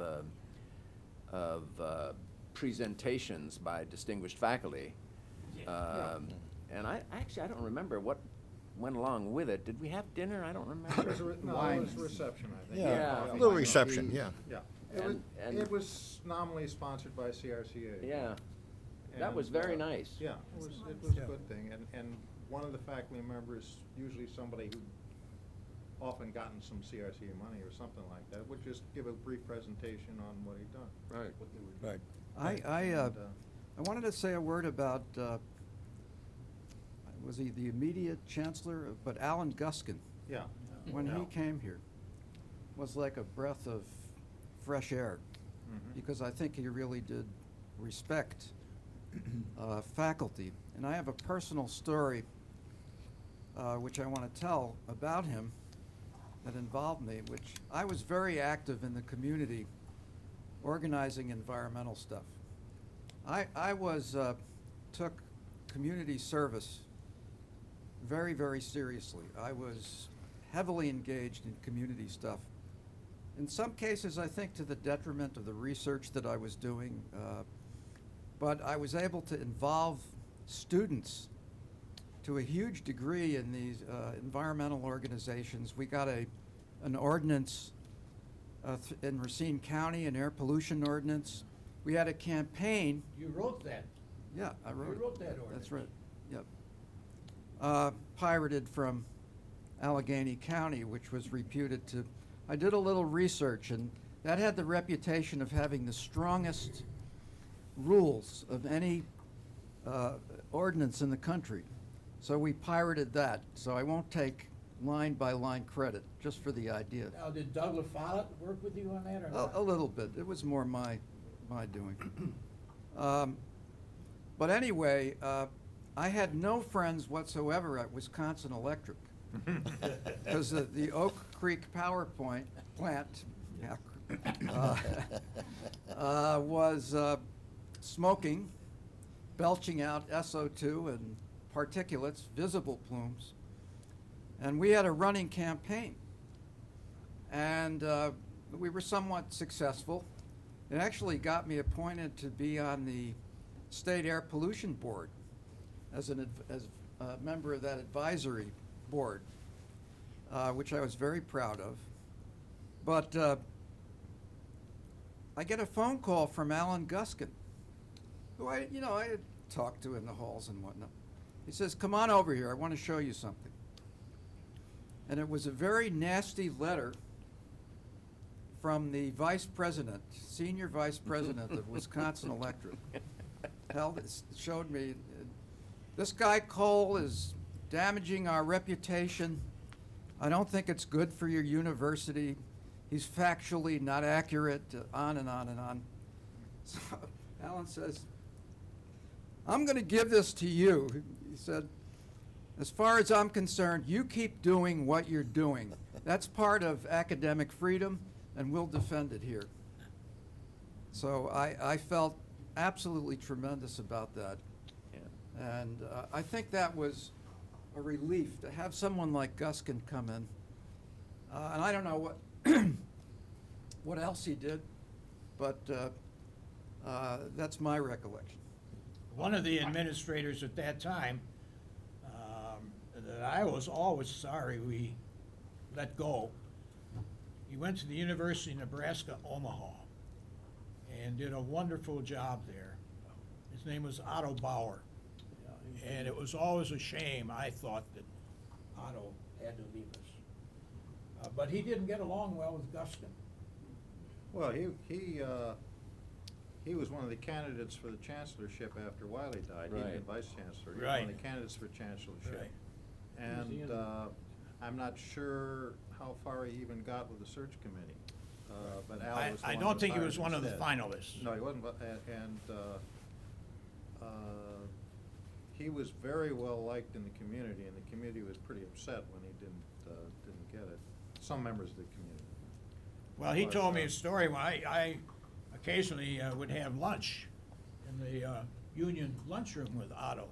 presentations by distinguished faculty. And I don't remember what went along with it. Did we have dinner? I don't remember. It was a reception, I think. Yeah. A little reception, yeah. Yeah. It was nominally sponsored by CRCA. Yeah. That And, was very nice. Yeah, it was a good thing. And one of the faculty members, usually somebody who often gotten some CRCA money or something like that, would just give a brief presentation on what he'd done. Right. What they were doing. I wanted to say a word about, was he the immediate chancellor, but Alan Guskin. Yeah. When Yeah. he came here, was like a breath of fresh air, because I think he really did respect faculty. And I have a personal story which I want to tell about him that involved me, which I was very active in the community organizing environmental stuff. I took community service very, very seriously. I was heavily engaged in community stuff. In some cases, I think to the detriment of the research that I was doing, but I was able to involve students to a huge degree in these environmental organizations. We got an ordinance in Racine County, an air pollution ordinance. We had a campaign. You wrote that. Yeah, I wrote it. You wrote that ordinance. That's right, yep. Pirated from Allegheny County, which was reputed to, I did a little research, and that had the reputation of having the strongest rules of any ordinance in the country. So we pirated that, so I won't take line by line credit, just for the idea. Now, did Doug LaFollette work with you on that or not? A little bit. It was more my doing. But anyway, I had no friends whatsoever at Wisconsin Electric, because the Oak Creek Power Plant was smoking, belching out SO2 and particulates, visible plumes. And we had a running campaign. And we were somewhat successful. It actually got me appointed to be on the State Air Pollution Board as a member of that advisory board, which I was very proud of. But I get a phone call from Alan Guskin, who I had talked to in the halls and whatnot. He says, "Come on over here, I want to show you something." And it was a very nasty letter from the vice president, senior vice president of Wisconsin Electric. Showed me, this guy Cole is damaging our reputation. I don't think it's good for your university. He's factually not accurate, on and on and on. So Alan says, "I'm going to give this to you." He said, "As far as I'm concerned, you keep doing what you're doing. That's part of academic freedom, and we'll defend it here." So I felt absolutely tremendous about that. Yeah. And I think that was a relief to have someone like Guskin come in. And I don't know what what else he did, but that's my recollection. One of the administrators at that time that I was always sorry we let go, he went to the University of Nebraska, Omaha, and did a wonderful job there. His name was Otto Bauer. And it was always a shame, I thought, that Otto had to leave us. But he didn't get along well with Guskin. Well, he was one of the candidates for the chancellorship after Wiley died. He'd been vice chancellor. He was one of the candidates for chancellorship. Right. And I'm not sure how far he even got with the search committee. But Al was the I one don't that think he hired was him one of the instead. finalists. No, he wasn't. And he was very well liked in the community, and the community was pretty upset when he didn't get it. Some members of the community. Well, he told me a story when I occasionally would have lunch in the union lunchroom with Otto.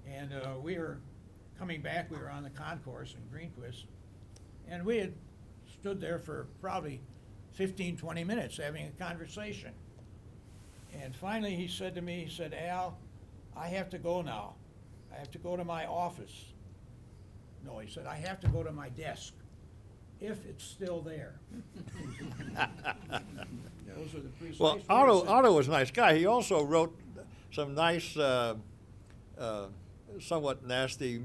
And we were coming back, we were on the concourse in Greenquist, and we had stood there for probably 15, 20 minutes having a conversation. And finally he said to me, he said, "Al, I have to go now. I have to go to my office." No, he said, "I have to go to my desk, if it's still there." Those are the precise Well, words. Otto was a nice guy. He also wrote some nice, somewhat nasty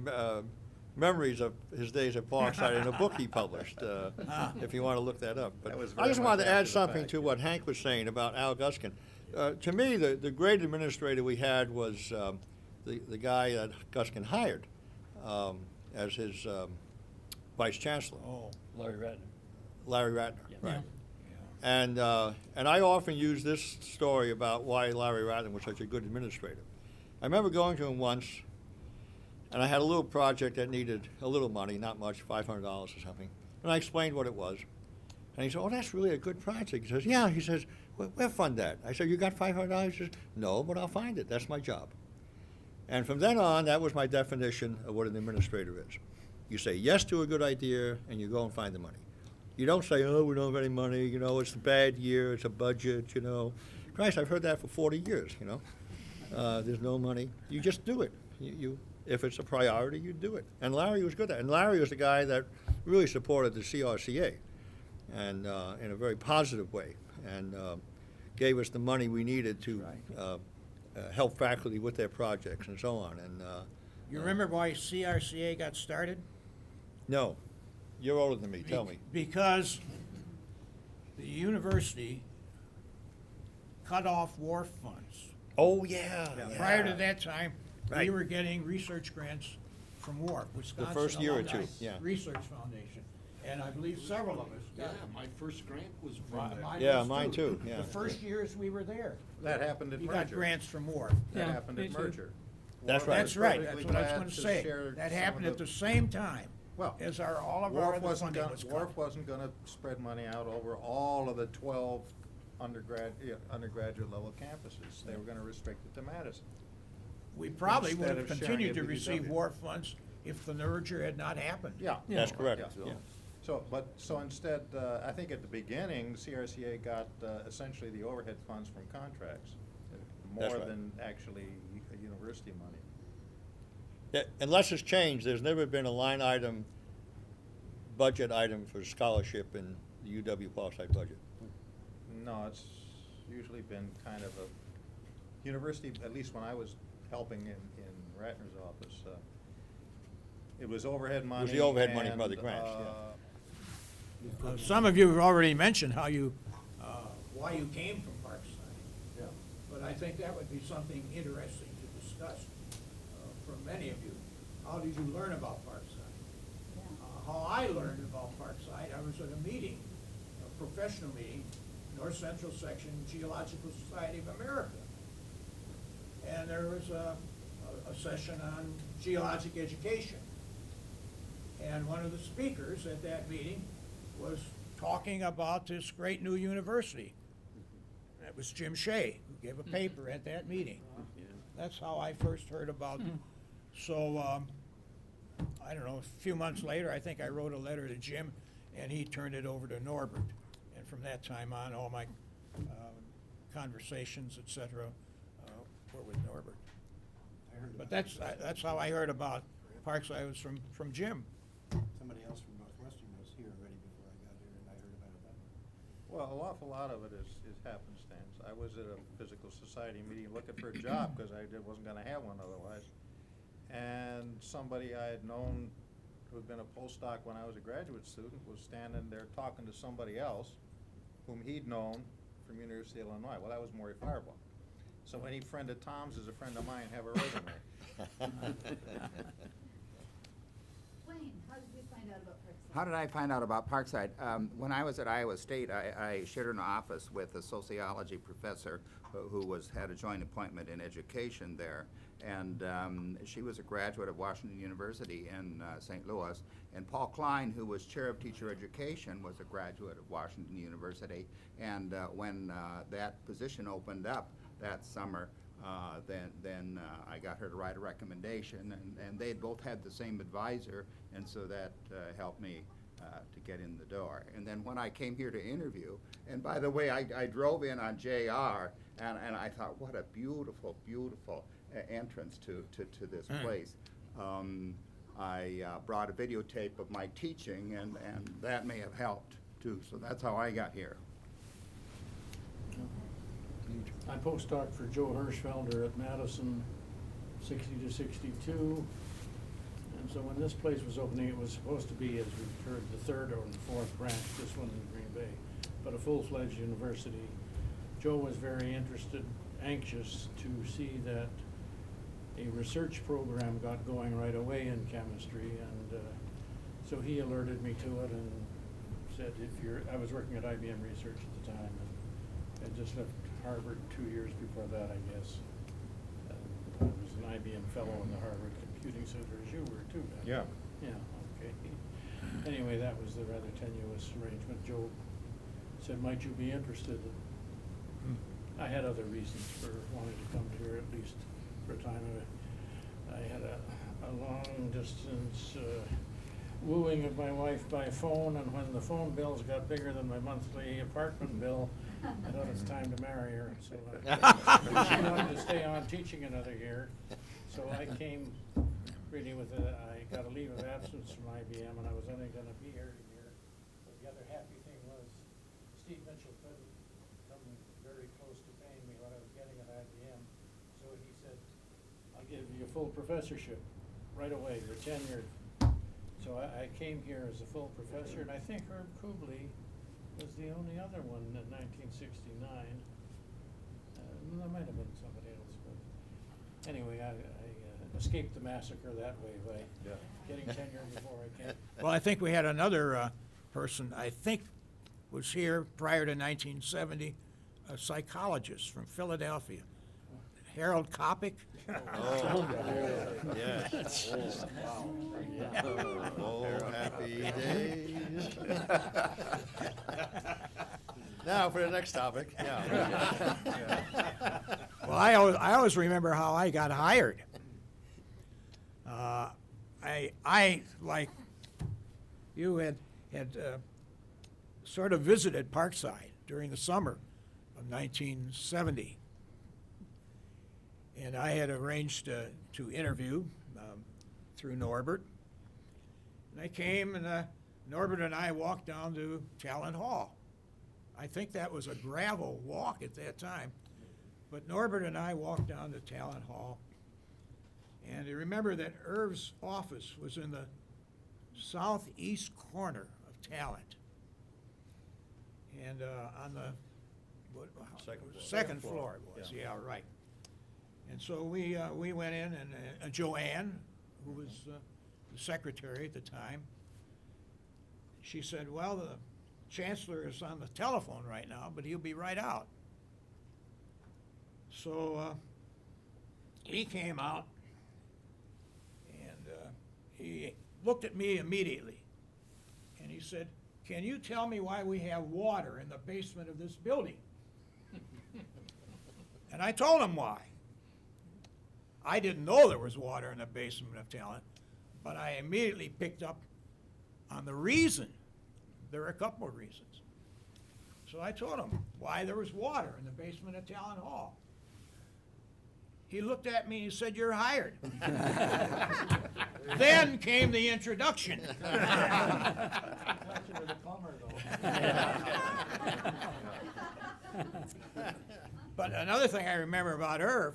memories of his days at Parkside in a book he published, if you want to look that up. But That was I very just much wanted to after add the something fact, to yeah. what Hank was saying about Al Guskin. To me, the great administrator we had was the guy that Guskin hired as his vice chancellor. Oh, Larry Ratner. Larry Ratner, Yeah. right. Yeah. And I often use this story about why Larry Ratner was such a good administrator. I remember going to him once, and I had a little project that needed a little money, not much, $500 or something. And I explained what it was. And he said, "Oh, that's really a good project." He says, "Yeah." He says, "We'll fund that." I said, "You got $500? He says, "No, but I'll find it. That's my job." And from then on, that was my definition of what an administrator is. You say yes to a good idea, and you go and find the money. You don't say, "Oh, we don't have any money, you know, it's a bad year, it's a budget, you know." Christ, I've heard that for 40 years, you know. There's no money. You just do it. If it's a priority, you do it. And Larry was good at it. And Larry was the guy that really supported the CRCA, and in a very positive way, and gave us the money we needed to help faculty with their projects and so on. And you remember why CRCA got started? no, you're older than me. Tell me. Because the university cut off WARF funds. Oh yeah. Prior to that time, we Right. were getting research grants from WARF, Wisconsin first year or Alumni two, yeah. Research Foundation. And I believe several of us got it. my first grant was Mine Yeah, was mine too, yeah. The first years we were there. That happened at We merger. got grants from WARF. That Yeah, happened me at too. merger. That's Warren right. was That's right, perfectly that's what I was glad gonna say. share That some happened of at the same time Well, as all of our WARF other wasn't funding gonna, was cut. WARF wasn't gonna spread money out over all of the 12 undergraduate level campuses. They were gonna restrict it to Madison. We probably would instead have of sharing continued it to with receive UW. WARF funds if the merger had not happened. Yeah. That's correct. Yeah. Yeah. So instead, I think at the beginning, CRCA got essentially the overhead funds from contracts, That's more right. than actually university money. Yeah, unless it's changed, there's never been a line item, budget item for scholarship in the UW-Parkside budget. No, it's usually been kind of a university, at least when I was helping in Ratner's office, it was overhead money. the overhead money and, from other grants, Some of you have already mentioned how you, why you came from Parkside. Yeah. But I think that would be something interesting to discuss from many of you. How did you learn about Parkside? How I learned about Parkside, I was at a meeting, a professional meeting, North Central Section Geological Society of America. And there was a session on geologic education. And one of the speakers at that meeting was talking about this great new university. That was Jim Shea, who gave a paper at that meeting. That's how I first heard about it. So, I don't know, a few months later, I think I wrote a letter to Jim, and he turned it over to Norbert. And from that time on, all my conversations, et cetera, were with Norbert. But that's how I heard about Parkside, was from Jim. Somebody else from Northwestern was here already before I got here, and I heard about it that way. Well, an awful lot of it is happenstance. I was at a physical society meeting looking for a job because wasn't going to have one otherwise. And somebody I had known who had been a postdoc when I was a graduate student was standing there talking to somebody else whom he'd known from University of Illinois. Well, that was Maury Fireball. So any friend of Tom's is a friend of mine, have a resume. Wayne, how did you find out about Parkside? How did I find out about Parkside? When I was at Iowa State, I shared an office with a sociology professor who had a joint appointment in education there. And she was a graduate of Washington University in St. Louis. And Paul Klein, who was chair of teacher education, was a graduate of Washington University. And when that position opened up that summer, then I got her to write a recommendation, and they both had the same advisor, and so that helped me to get in the door. And then when I came here to interview, and by the way, I drove in on JR, and I thought, what a beautiful, beautiful entrance to this place. I brought a videotape of my teaching, and that may have helped too, so that's how I got here. I postdoc for Joe Hirschfelder at Madison, 60 to 62. And so when this place was opening, it was supposed to be, as we've heard, the third or the fourth branch, this one in Green Bay, but a full-fledged university. Joe was very interested, anxious to see that a research program got going right away in chemistry, and so he alerted me to it and said, I was working at IBM Research at the time, and I just left Harvard 2 years before that, I guess. I was an IBM fellow in the Harvard Computing Center, as you were too, Ben. Yeah. Yeah, okay. Anyway, that was the rather tenuous arrangement. Joe said, might you be interested? I had other reasons for wanting to come here, at least for a time. I had a long distance wooing of my wife by phone, and when the phone bills got bigger than my monthly apartment bill, I thought it's time to marry her. So she wanted to stay on teaching another year. So I came really I got a leave of absence from IBM, and I was only going to be here a year. But the other happy thing was Steve Mitchell couldn't come very close to paying me what I was getting at IBM. So he said, I'll give you a full professorship right away. You're tenured. So I came here as a full professor, and I think Herb Kubley was the only other one in 1969. There might have been somebody else, but anyway, I escaped the massacre that way by getting tenure before I came. Well, I think we had another person, I think was here prior to 1970, a psychologist from Philadelphia, Harold Kopic. Oh, yes. Oh, happy days. Now for the next topic. Yeah. Well, I always remember how I got hired. I like you had sort of visited Parkside during the summer of 1970. And I had arranged to interview through Norbert. And I came, and Norbert and I walked down to Talent Hall. I think that was a gravel walk at that time. But Norbert and I walked down to Talent Hall. And I remember that Irv's office was in the southeast corner of Talent. And on the second floor it was, yeah, right. And so we went in, and Joanne, who was the secretary at the time, she said, well, the chancellor is on the telephone right now, but he'll be right out. So he came out, and he looked at me immediately, and he said, can you tell me why we have water in the basement of this building? And I told him why. I didn't know there was water in the basement of Talent, but I immediately picked up on the reason. There are a couple of reasons. So I told him why there was water in the basement of Talent Hall. He looked at me and he said, you're hired. Then came the introduction. But another thing I remember about Irv,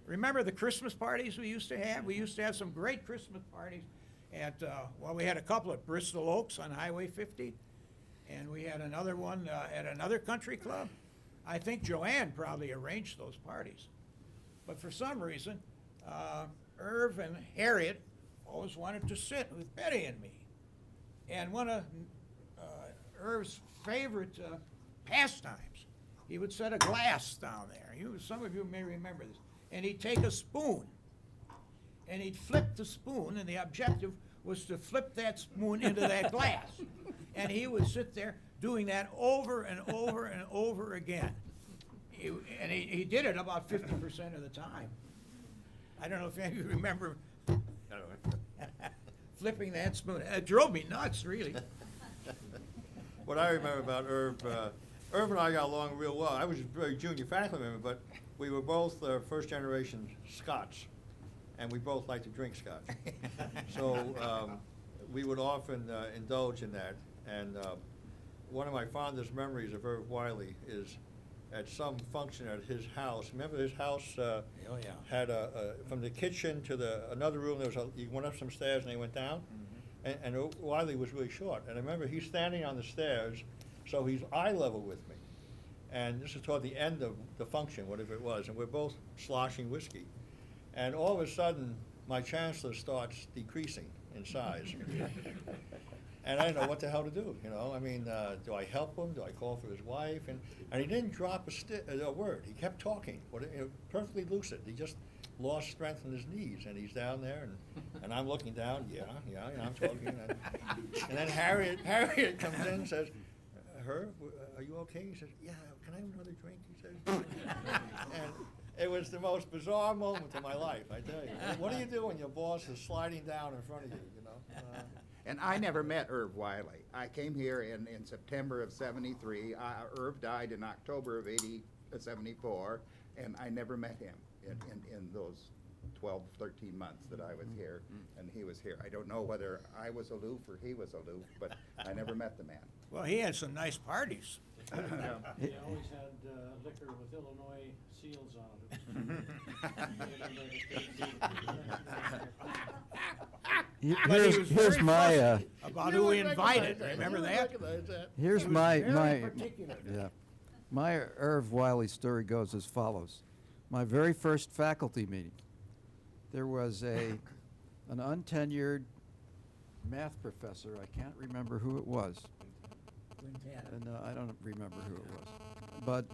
remember the Christmas parties we used to have? We used to have some great Christmas parties at, well, we had a couple at Bristol Oaks on Highway 50, and we had another one at another country club. I think Joanne probably arranged those parties. But for some reason, Irv and Harriet always wanted to sit with Betty and me. And one of Irv's favorite pastimes, he would set a glass down there. Some of you may remember this. And he'd take a spoon, and he'd flip the spoon, and the objective was to flip that spoon into that glass. And he would sit there doing that over and over and over again. He did it about 50% of the time. I don't know if any of you remember flipping that spoon. It drove me nuts, really. What I remember about Irv, Irv and I got along real well. I was a very junior faculty member, but we were both first generation Scots, and we both liked to drink Scotch. So we would often indulge in that. And one of my fondest memories of Irv Wiley is at some function at his house. Remember his house had from the kitchen to another room, you went up some stairs and they went down. Mm-hmm. And Wiley was really short. And I remember he's standing on the stairs, so he's eye level with me. And this is toward the end of the function, whatever it was, and we're both sloshing whiskey. And all of a sudden, my chancellor starts decreasing in size. And I didn't know what the hell to do, you know. I mean, do I help him? Do I call for his wife? And he didn't drop a word. He kept talking, perfectly lucid. He just lost strength in his knees, and he's down there, and I'm looking down, and I'm talking. And then Harriet comes in and says, Herb, are you okay? He says, yeah, can I have another drink? He says. And it was the most bizarre moment of my life, I tell you. What do you do when your boss is sliding down in front of you, you know? And I never met Irv Wiley. I came here in September of '73. Irv died in October of '74, and I never met him in those 12, 13 months that I was here, and he was here. I don't know whether I was aloof or he was aloof, but I never met the man. Well, he had some nice parties. He always had liquor with Illinois seals on it. Here's my about who we invited. Remember that? Here's my Irv Wiley story goes as follows. My very first faculty meeting, there was an untenured math professor. I can't remember who it was. And I don't remember who it was. But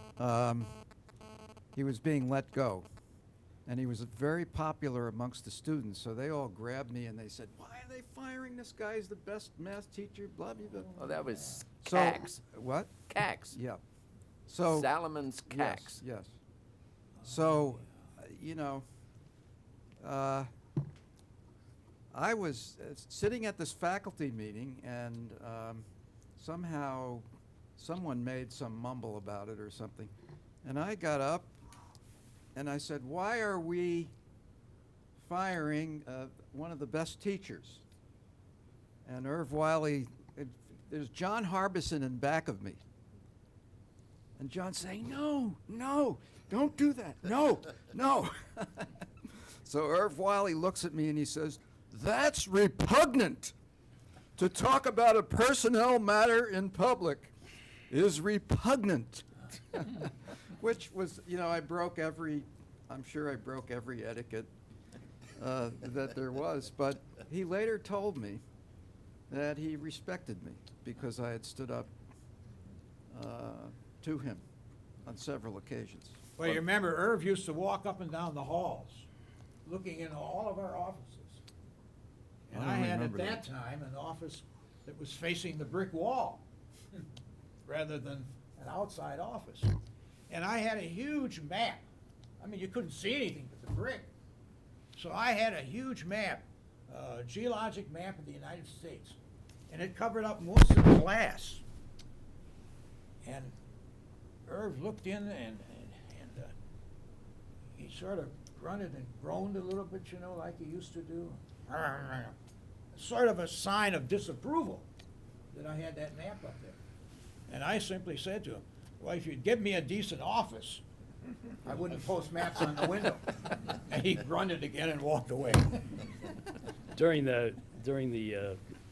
he was being let go. And he was very popular amongst the students, so they all grabbed me and they said, why are they firing this guy? He's the best math teacher, blah, blah, blah. Oh, that was So, Cax. what? Cax. Yeah. So Salamon's Cax. Yes. So, I was sitting at this faculty meeting, and somehow someone made some mumble about it or something. And I got up and I said, why are we firing one of the best teachers? And Irv Wiley, there's John Harbison in back of me. And John's saying, no, no, don't do that. No, no. So Irv Wiley looks at me and he says, that's repugnant. To talk about a personnel matter in public is repugnant. Which was, you know, I'm sure I broke every etiquette that there was. But he later told me that he respected me because I had stood up to him on several occasions. Well, you remember Irv used to walk up and down the halls, looking into all of our offices. And I I had at remember that time an office that was facing the brick wall rather than an outside office. And I had a huge map. I mean, you couldn't see anything but the brick. So I had a huge map, geologic map of the United States. And it covered up most of the glass. And Irv looked in and he sort of grunted and groaned a little bit, you know, like he used to do. Sort of a sign of disapproval that I had that map up there. And I simply said to him, well, if you'd give me a decent office, I wouldn't post maps on the window. And he grunted again and walked away. During the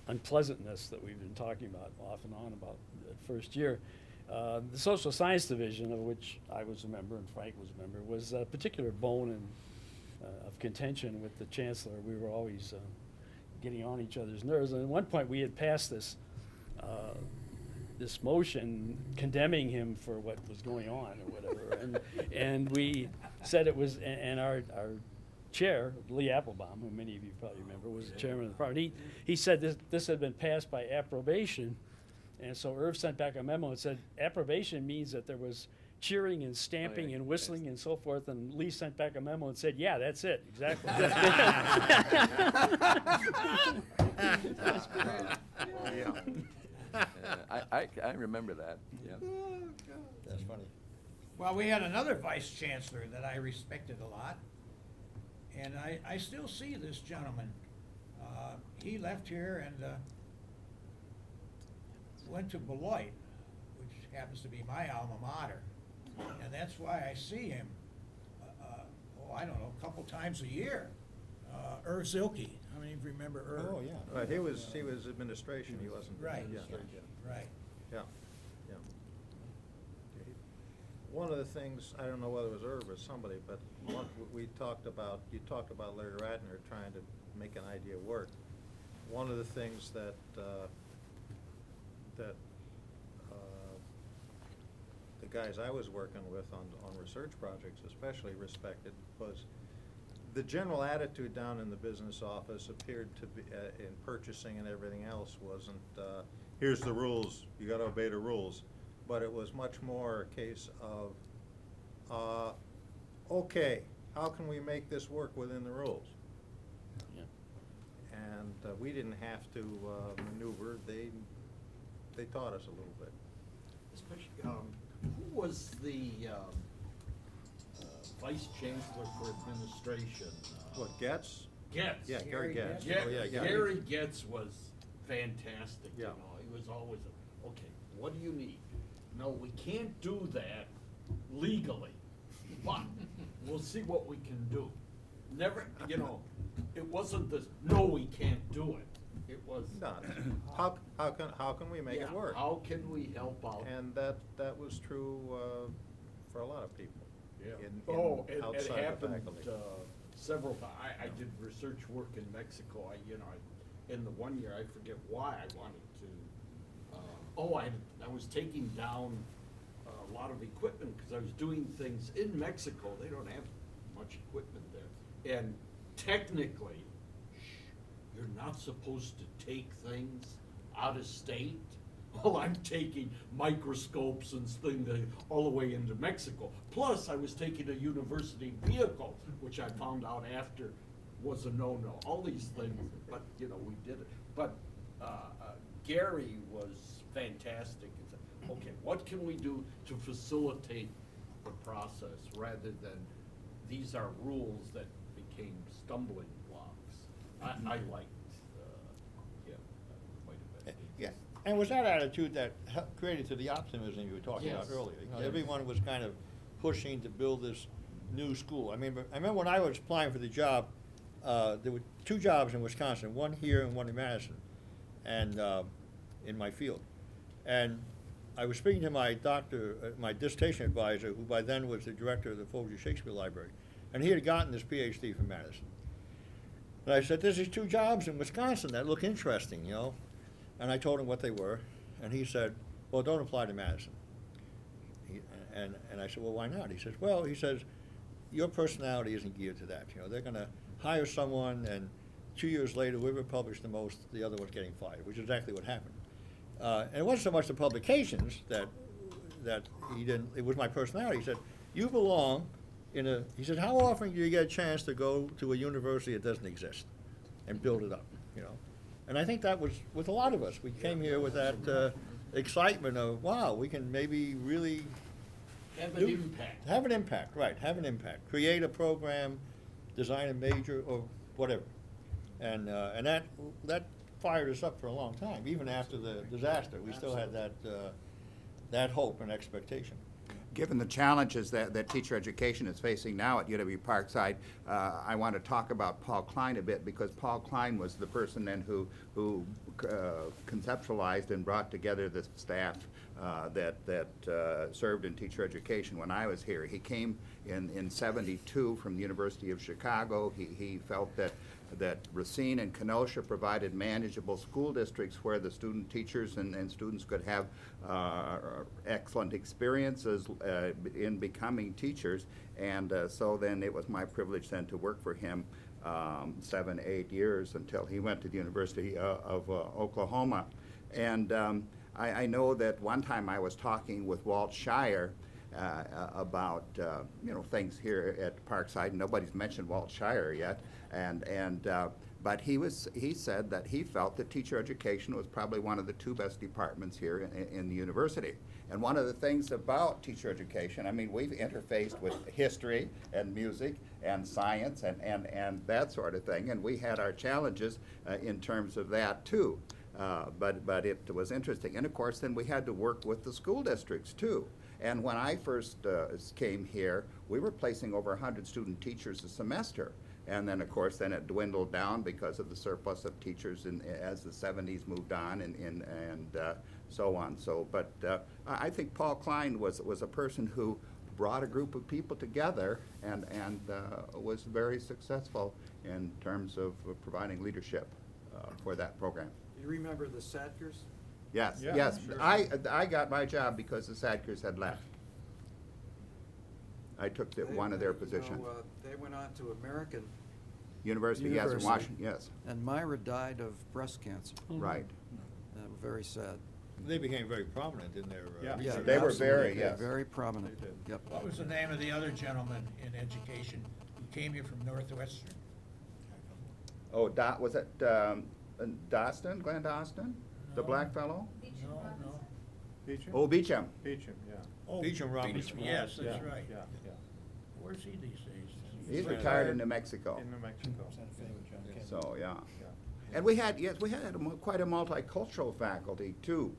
unpleasantness that we've been talking about off and on about the first year, the social science division, of which I was a member and Frank was a member, was a particular bone of contention with the chancellor. We were always getting on each other's nerves. And at one point we had passed this motion condemning him for what was going on or whatever. and we said it was, and our chair, Lee Applebaum, who many of you probably remember, was the chairman of the party. He said this had been passed by approbation. And so Irv sent back a memo and said, approbation means that there was cheering and stamping and whistling and so forth. And Lee sent back a memo and said, yeah, that's it, exactly. I remember that, yeah. That's funny. Well, we had another vice chancellor that I respected a lot. And I still see this gentleman. He left here and went to Beloit, which happens to be my alma mater. And that's why I see him, I don't know, a couple times a year. Irv Zilke, how many of you remember Irv? Oh, yeah. Right, he was administration, he wasn't. Right, administration. right. Yeah, yeah. One of the things, I don't know whether it was Irv or somebody, but you talked about Larry Ratner trying to make an idea work. One of the things that the guys I was working with on research projects especially respected was the general attitude down in the business office appeared to be, in purchasing and everything else, wasn't, here's the rules, you gotta obey the rules. But it was much more a case of, okay, how can we make this work within the rules? Yeah. And we didn't have to maneuver, they taught us a little bit. Especially, who was the vice chancellor for administration? What, Getz? Getz. Yeah, Gary Getz. Yeah, Oh, yeah, Gary Getz was fantastic, Yeah. you know, he was always, okay, what do you need? No, we can't do that legally, but we'll see what we can do. Never, you know, it wasn't this, no, we can't do it. It was. No, how can we make it yeah, work? how can we help out? And that was true for a lot of people. Yeah. Outside It the happened faculty. several times. I did research work in Mexico. In the one year, I forget why I wanted to. I was taking down a lot of equipment because I was doing things in Mexico. They don't have much equipment there, and technically, you're not supposed to take things out of state. Well, I'm taking microscopes and things all the way into Mexico. Plus, I was taking a university vehicle, which I found out after was a no-no. All these things, but you know, we did it. But Gary was fantastic. It's, okay, what can we do to facilitate the process rather than these are rules that became stumbling blocks? I liked, yeah, quite a bit. Yeah, and it was that attitude that created to the optimism you were talking about Yes. earlier. You know, Yes. everyone was kind of pushing to build this new school. I mean, I remember when I was applying for the job, there were 2 jobs in Wisconsin, one here and one in Madison, and in my field. And I was speaking to my my dissertation advisor, who by then was the director of the Folger Shakespeare Library, and he had gotten his PhD from Madison. And I said, "There's these 2 jobs in Wisconsin that look interesting, you know." And I told him what they were, and he said, "Well, don't apply to Madison." And I said, "Well, why not?" He says, "Well," he says, "your personality isn't geared to that. You know, they're going to hire someone, and 2 years later, whoever published the most, the other one's getting fired," which is exactly what happened. And it wasn't so much the publications that he didn't. It was my personality. He said, "You belong in a." He said, "How often do you get a chance to go to a university that doesn't exist and build it up?" You know, and I think that was with a lot of us. We came here with that excitement of, wow, we can maybe really Have an impact. have an impact, right? Have an impact. Create a program, design a major, or whatever, and that fired us up for a long time. Even after the disaster, we still had that hope and expectation. Given the challenges that teacher education is facing now at UW-Parkside, I want to talk about Paul Klein a bit, because Paul Klein was the person then who conceptualized and brought together the staff that served in teacher education when I was here. He came in '72 from the University of Chicago. He felt that Racine and Kenosha provided manageable school districts where the student teachers and students could have excellent experiences in becoming teachers. And so then it was my privilege then to work for him 7, 8 years until he went to the University of Oklahoma. And I know that one time I was talking with Walt Shire about things here at Parkside. Nobody's mentioned Walt Shire yet, but he said that he felt that teacher education was probably one of the 2 best departments here in the university. And one of the things about teacher education, I mean, we've interfaced with history and music and science and that sort of thing, and we had our challenges in terms of that too. But it was interesting. And of course, then we had to work with the school districts too. And when I first came here, we were placing over 100 student teachers a semester. And then, of course, then it dwindled down because of the surplus of teachers as the 70s moved on and so on. So, but I think Paul Klein was a person who brought a group of people together and was very successful in terms of providing leadership for that program. You remember the Sadkers? Yes, Yeah, yes. sure. I got my job because the Sadkers had left. I took one of their positions. They went on to American University, yes, in University. Washington, yes. And Myra died of breast cancer. Right. Very sad. They became very prominent in their. Yeah. Yeah, They were absolutely. very, yes. Very prominent. They did. Yep. What was the name of the other gentleman in education who came here from Northwestern? Oh, was it Dostin, Glenn Dostin? The No. black fellow? No, no. Beecham? Oh, Beecham. Beecham, yeah. Oh, Beecham Robinson. Yes, that's Yeah, right. Yeah, yeah. Where's he these days? He's retired in New Mexico. In New Mexico. So, yeah. Yeah. And we had quite a multicultural faculty too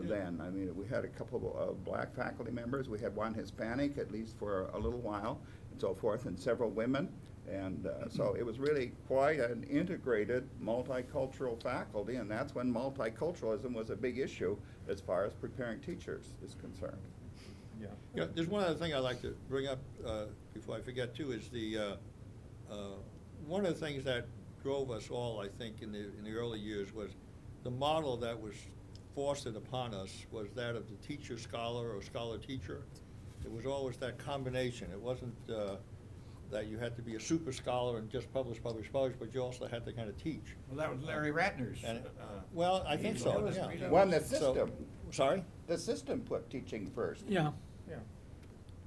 then. I mean, we had a couple of black faculty members. We had one Hispanic, at least for a little while, and so forth, and several women. And so it was really quite an integrated multicultural faculty, and that's when multiculturalism was a big issue as far as preparing teachers is concerned. Yeah. Yeah, there's one other thing I'd like to bring up before I forget too, is one of the things that drove us all, I think, in the early years was the model that was foisted upon us was that of the teacher scholar or scholar teacher. It was always that combination. It wasn't that you had to be a super scholar and just publish, but you also had to kind of teach. Well, that was Larry Ratner's. Well, I think so, yeah. One, the system. Sorry? The system put teaching first. Yeah. Yeah.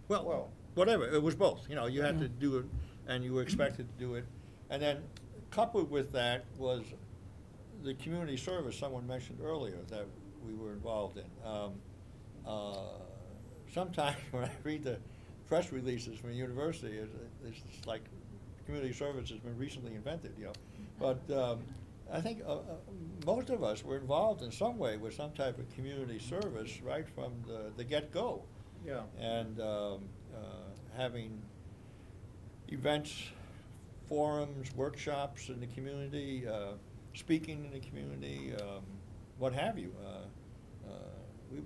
Well, whatever, it was both, you know, you had to do it, and you were expected to do it. And then coupled with that was the community service someone mentioned earlier, that we were involved in. Sometimes when I read the press releases from the university, it's like community service has been recently invented, you know. But I think most of us were involved in some way with some type of community service right from the get-go. Yeah. And having events, forums, workshops in the community, speaking in the community, what have you.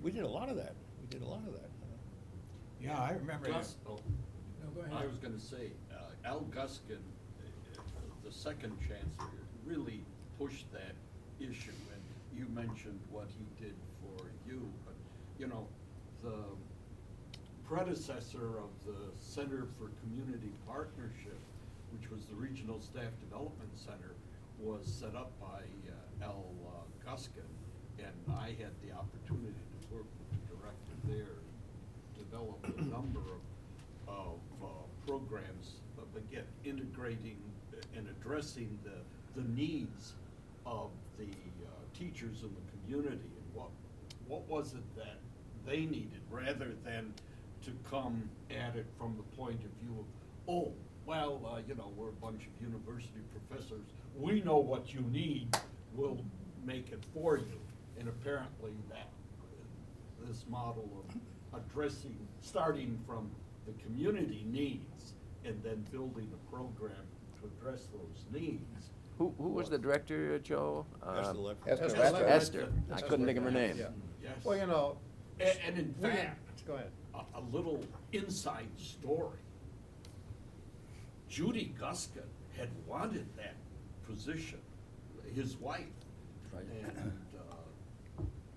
We did a lot of that. We did a lot of that. Yeah, I remember. Gus, oh, No, go I ahead. was gonna say, Al Guskin, the second chancellor, really pushed that issue, and you mentioned what he did for you, but, you know, the predecessor of the Center for Community Partnership, which was the Regional Staff Development Center, was set up by Al Guskin, and I had the opportunity to work with the director there, develop a number of programs, but again, integrating and addressing the needs of the teachers in the community, and what was it that they needed, rather than to come at it from the point of view of, oh, well, you know, we're a bunch of university professors, we know what you need, we'll make it for you. And apparently that, this model of addressing, starting from the community needs and then building a program to address those needs. Who was the director, Joe? Esther Ledford. Esther Esther. Ledford. Esther. I couldn't think of her name. Yeah. Yes. Well, you know, And in we- fact, go ahead. a little inside story. Judy Guskin had wanted that position, his wife. And,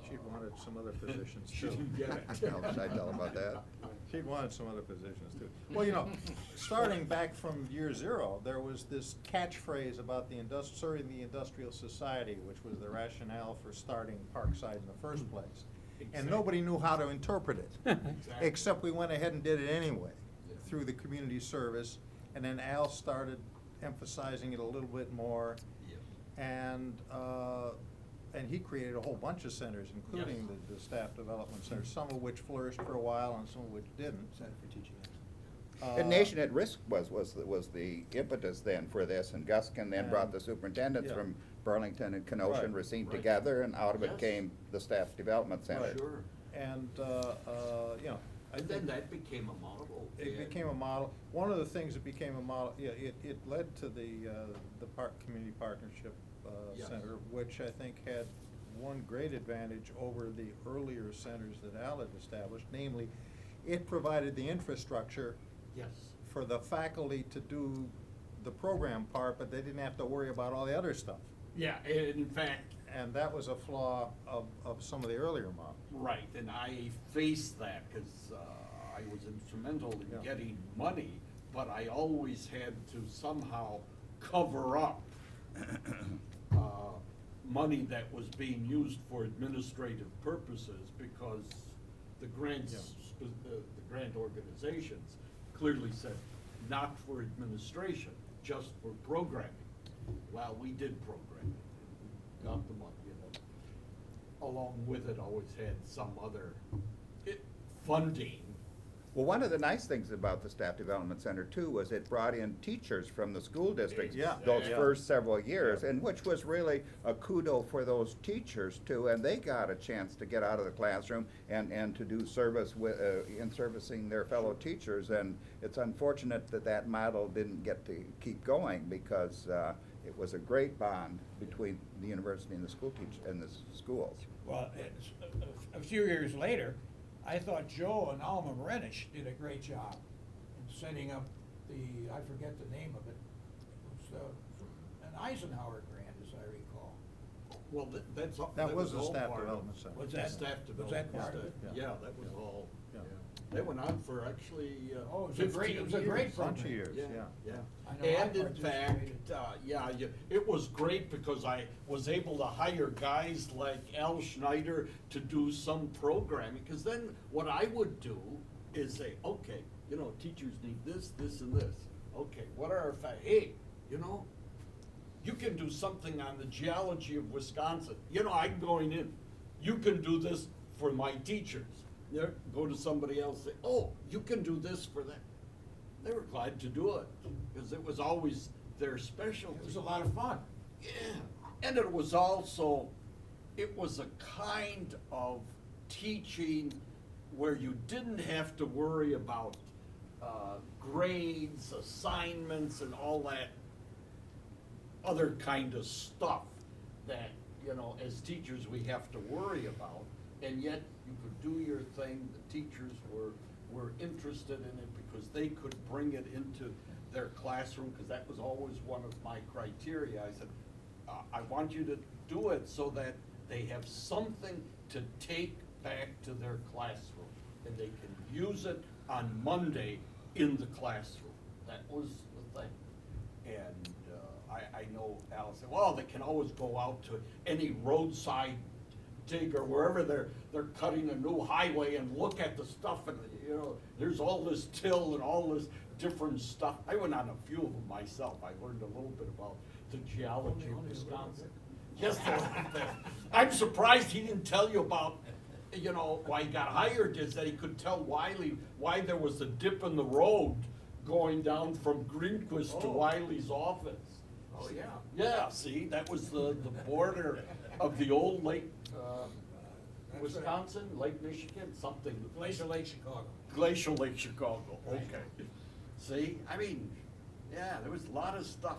She'd wanted some other positions she too. didn't get it. Should I tell about that? She'd wanted some other positions too. Well, you know, starting back from year zero, there was this catchphrase about serving the industrial society, which was the rationale for starting Parkside in the first place. And Exactly. nobody knew how to interpret it, Exactly. except we went ahead and did it anyway, Yeah. through the community service. And then Al started emphasizing it a little bit more. Yeah. And he created a whole bunch of centers, including Yes. the staff development centers, some of which flourished for a while and some of which didn't. Center for Teaching. And Nation at Risk was the impetus then for this, and Guskin then brought And- the superintendents yeah. from Burlington and Kenosha and Right, Racine right. together, and out of it Yes. came the Staff Development Center. Right. Sure. And, you know, I And think then that became a model. it and- became a model. One of the things that became a model, yeah, it led to the Community Partnership Yes. Center, which I think had one great advantage over the earlier centers that Al had established, namely, it provided the infrastructure Yes. for the faculty to do the program part, but they didn't have to worry about all the other stuff. Yeah, and in fact, And that was a flaw of some of the earlier models. right, and I faced that because I was instrumental in Yeah. getting money, but I always had to somehow cover up money that was being used for administrative purposes because the grants, the grant organizations clearly said not for administration, just for programming. Well, we did programming, we got the money, you know. Along with it, always had some other funding. Well, one of the nice things about the Staff Development Center too was it brought in teachers from the school districts Yeah. those Yeah. first several years, and which was really a kudo for those teachers too, and they got a chance to get out of the classroom and to do service with, in servicing their fellow teachers, and it's unfortunate that that model didn't get to keep going because it was a great bond between the university and the school and the schools. Well, it's, a few years later, I thought Joe and Alma Renish did a great job in setting up I forget the name of it. It was an Eisenhower grant, as I recall. Well, that's all. That was the all Staff part of- Development Center. Was that- Staff was development. that part of it? Yeah, that was all, Yeah. They went on for actually, Oh, it was a great- it was a great 15 Bunch of program. years, Yeah, yeah. yeah. I know I And in participated. fact, it was great because I was able to hire guys like Al Schneider to do some programming, because then what I would do is say, okay, you know, teachers need this, this, and this. Okay, what are hey, you know, you can do something on the geology of Wisconsin. You know, I'm going in, you can do this for my teachers. There, go to somebody else, say, oh, you can do this for them. They were glad to do it, because it was always their specialty. It was a lot of fun. Yeah, and it was also, it was a kind of teaching where you didn't have to worry about grades, assignments, and all that other kind of stuff that, you know, as teachers we have to worry about. And yet you could do your thing, the teachers were interested in it because they could bring it into their classroom, because that was always one of my criteria. I said, I want you to do it so that they have something to take back to their classroom, and they can use it on Monday in the classroom. That was the thing. And I know Alice said, well, they can always go out to any roadside dig or wherever they're cutting a new highway and look at the stuff, and you know, there's all this till and all this different stuff. I went on a few of them myself. I learned a little bit about the geology of Wisconsin. Yes, I'm surprised he didn't tell you about, you know, why he got hired, is that he could tell Wiley why there was a dip in the road going down from Greenquist to Wiley's office. Oh, yeah. Yeah, see, that was the border of the old Lake, That's Wisconsin, Lake Michigan, something. Glacier Lake, Chicago. Glacial Lake Chicago, okay. See, I mean, yeah, there was a lot of stuff.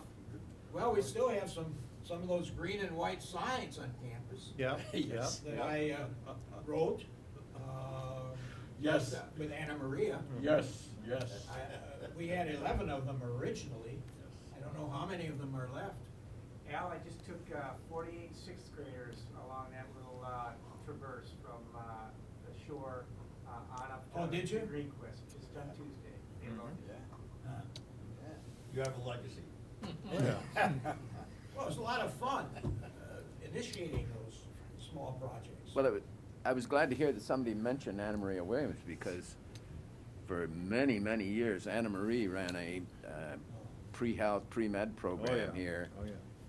Well, we still have some of those green and white signs on campus. Yeah, Yes. That I wrote. Yes. With Anna Maria. Yes, yes. We had 11 of them originally. I don't know how many of them are left. Al, I just took 48 sixth graders along that little traverse from the shore on up to Oh, did you? Greenquist, just done Tuesday. They loved it. You have a legacy. Well, it was a lot of fun initiating those small projects. Well, I was glad to hear that somebody mentioned Anna Maria Williams, because for many, many years, Anna Marie ran a pre-health, pre-med program here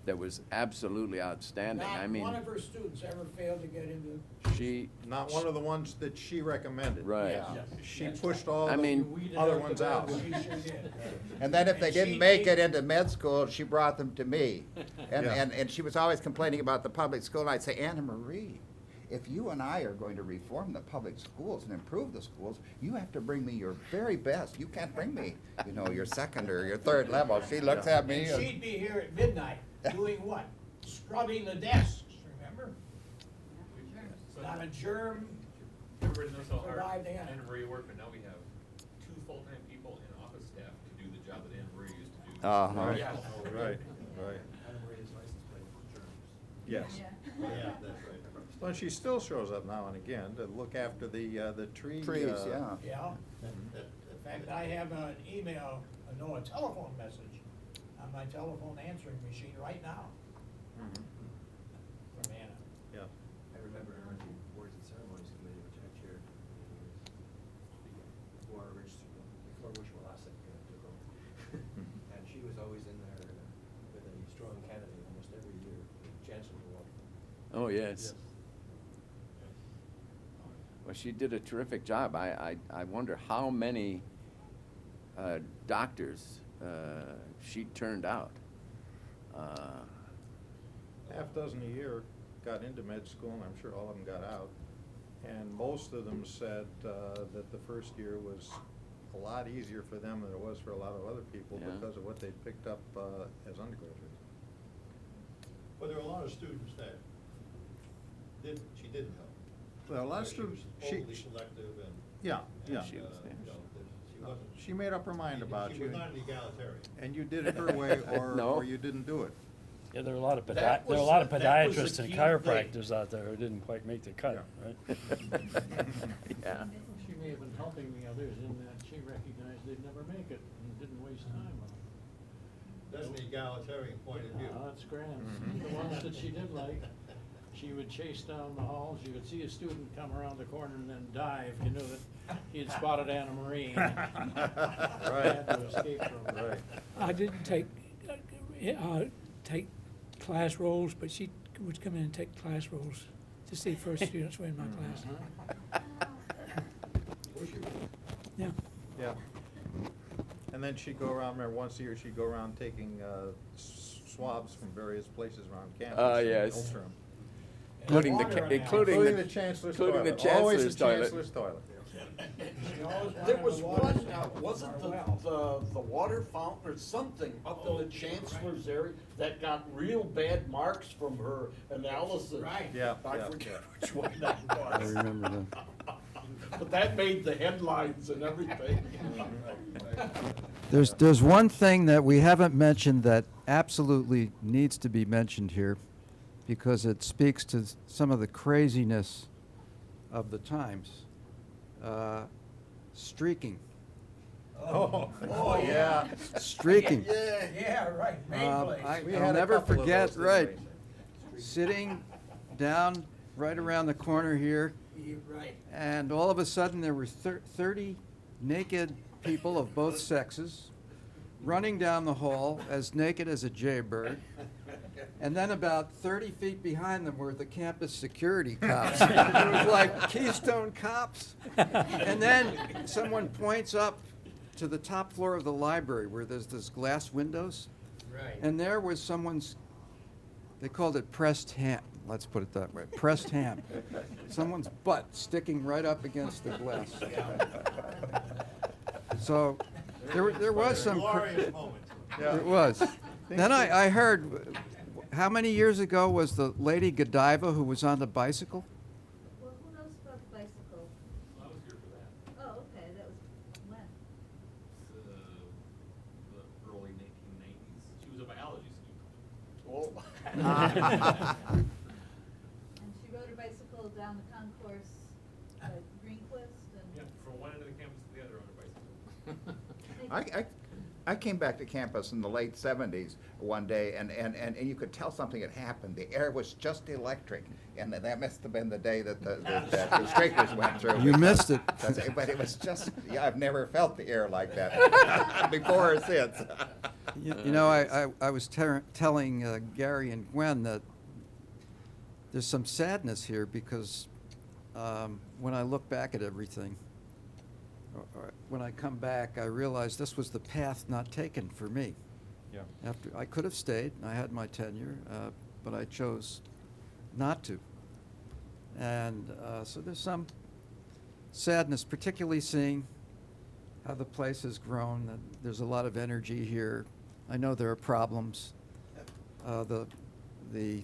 that was absolutely outstanding. I mean, Not one of her students ever failed to get into. she, Not one of the ones that she recommended. right. Yeah. She pushed all I the mean- other ones out. She sure did. And then if they And didn't she make gave- it into med school, she brought them to me. And, Yeah. and she was always complaining about the public school, and I'd say, Anna Marie, if you and I are going to reform the public schools and improve the schools, you have to bring me your very best. You can't bring me, you know, your second or your third level. She looks at me And she'd be here at midnight doing what? Scrubbing the desks, remember? Not a germ. Everybody knows how hard Survived Anna. Anna Marie worked, but now we have 2 full-time people in office staff to do the job that Anna Marie used to do. Uh-huh. Right, Yeah. right, right. Yes. Yeah, that's right. But she still shows up now and again to look after the tree. trees, yeah. Yeah. In fact, I have an email, a telephone message on my telephone answering machine right now from Anna. Yeah. I remember her on the Boards and Ceremonies Committee, which I chaired before Rich Walasek took over. And she was always in there with a strong candidate almost every year, Chancellor Walker. Oh, yes. Well, she did a terrific job. I wonder how many doctors she turned out. Half dozen a year got into med school, and I'm sure all of them got out. And most of them said that the first year was a lot easier for them than it was for a lot of other people Yeah. because of what they picked up as undergraduates. But there were a lot of students that she didn't help. Well, a lot of She students, was overly selective and. yeah, and, yeah. She was, yeah. you know, she wasn't. She made up her mind about She you, was not an egalitarian. and you did it her way, No. or you didn't do it. Yeah, there are a lot of That there are a was lot of the- that was the podiatrists and key chiropractors out there who didn't quite make the cut, right? Yeah. She may have been helping the others in that she recognized they'd never make it and didn't waste time on it. That's an egalitarian point of view. Oh, that's grand. Mhm. The ones that she did like, she would chase down the halls, you would see a student come around the corner and then dive, you knew that he had spotted Anna Marie. Had to escape from her. Right. I didn't take take class roles, but she would come in and take class roles to see first students were in my class. Yeah. Yeah. And then she'd go around, remember once a year, she'd go around taking swabs from various places around campus. and Yes. filter 'em. Including the, Water Including the chancellor's toilet. including the Always chancellor's the toilet. chancellor's toilet. There was one, wasn't the water fountain or something up in the chancellor's area that got real bad marks from her analysis? Right. Yeah, I yeah. forget which one that I was. remember that. But that made the headlines and everything. There's one thing that we haven't mentioned that absolutely needs to be mentioned here because it speaks to some of the craziness of the times. Streaking. Oh, yeah. Streaking. Yeah, right, We I'll had a never couple of forget, those, didn't right, we? sitting down right around the corner here, Right. and all of a sudden there were 30 naked people of both sexes running down the hall as naked as a jaybird. And then about 30 feet behind them were the campus security cops. It was like Keystone Cops. And then someone points up to the top floor of the library where there's this glass windows. Right. And there was someone's, they called it pressed ham. Let's put it that way, pressed ham. Someone's butt sticking right up against the glass. So there was some. Glorious moment. Yeah. It was. Then I heard, how many years ago was the Lady Godiva who was on the bicycle? Well, who knows about the bicycle? I was here for that. Oh, okay, that was when? The early 1990s. She was a biology student. And she rode her bicycle down the concourse, Greenquist and. Yeah, from one end of the campus to the other on her bicycle. I came back to campus in the late 70s one day, and you could tell something had happened. The air was just electric, and that must have been the day that the streakers went through. You missed it. But it was just, yeah, I've never felt the air like that before or since. You know, I was telling Gary and Gwen that there's some sadness here because when I look back at everything, or when I come back, I realize this was the path not taken for me. Yeah. After I could have stayed, I had my tenure, but I chose not to. And so there's some sadness, particularly seeing how the place has grown. That there's a lot of energy here. I know there are problems. The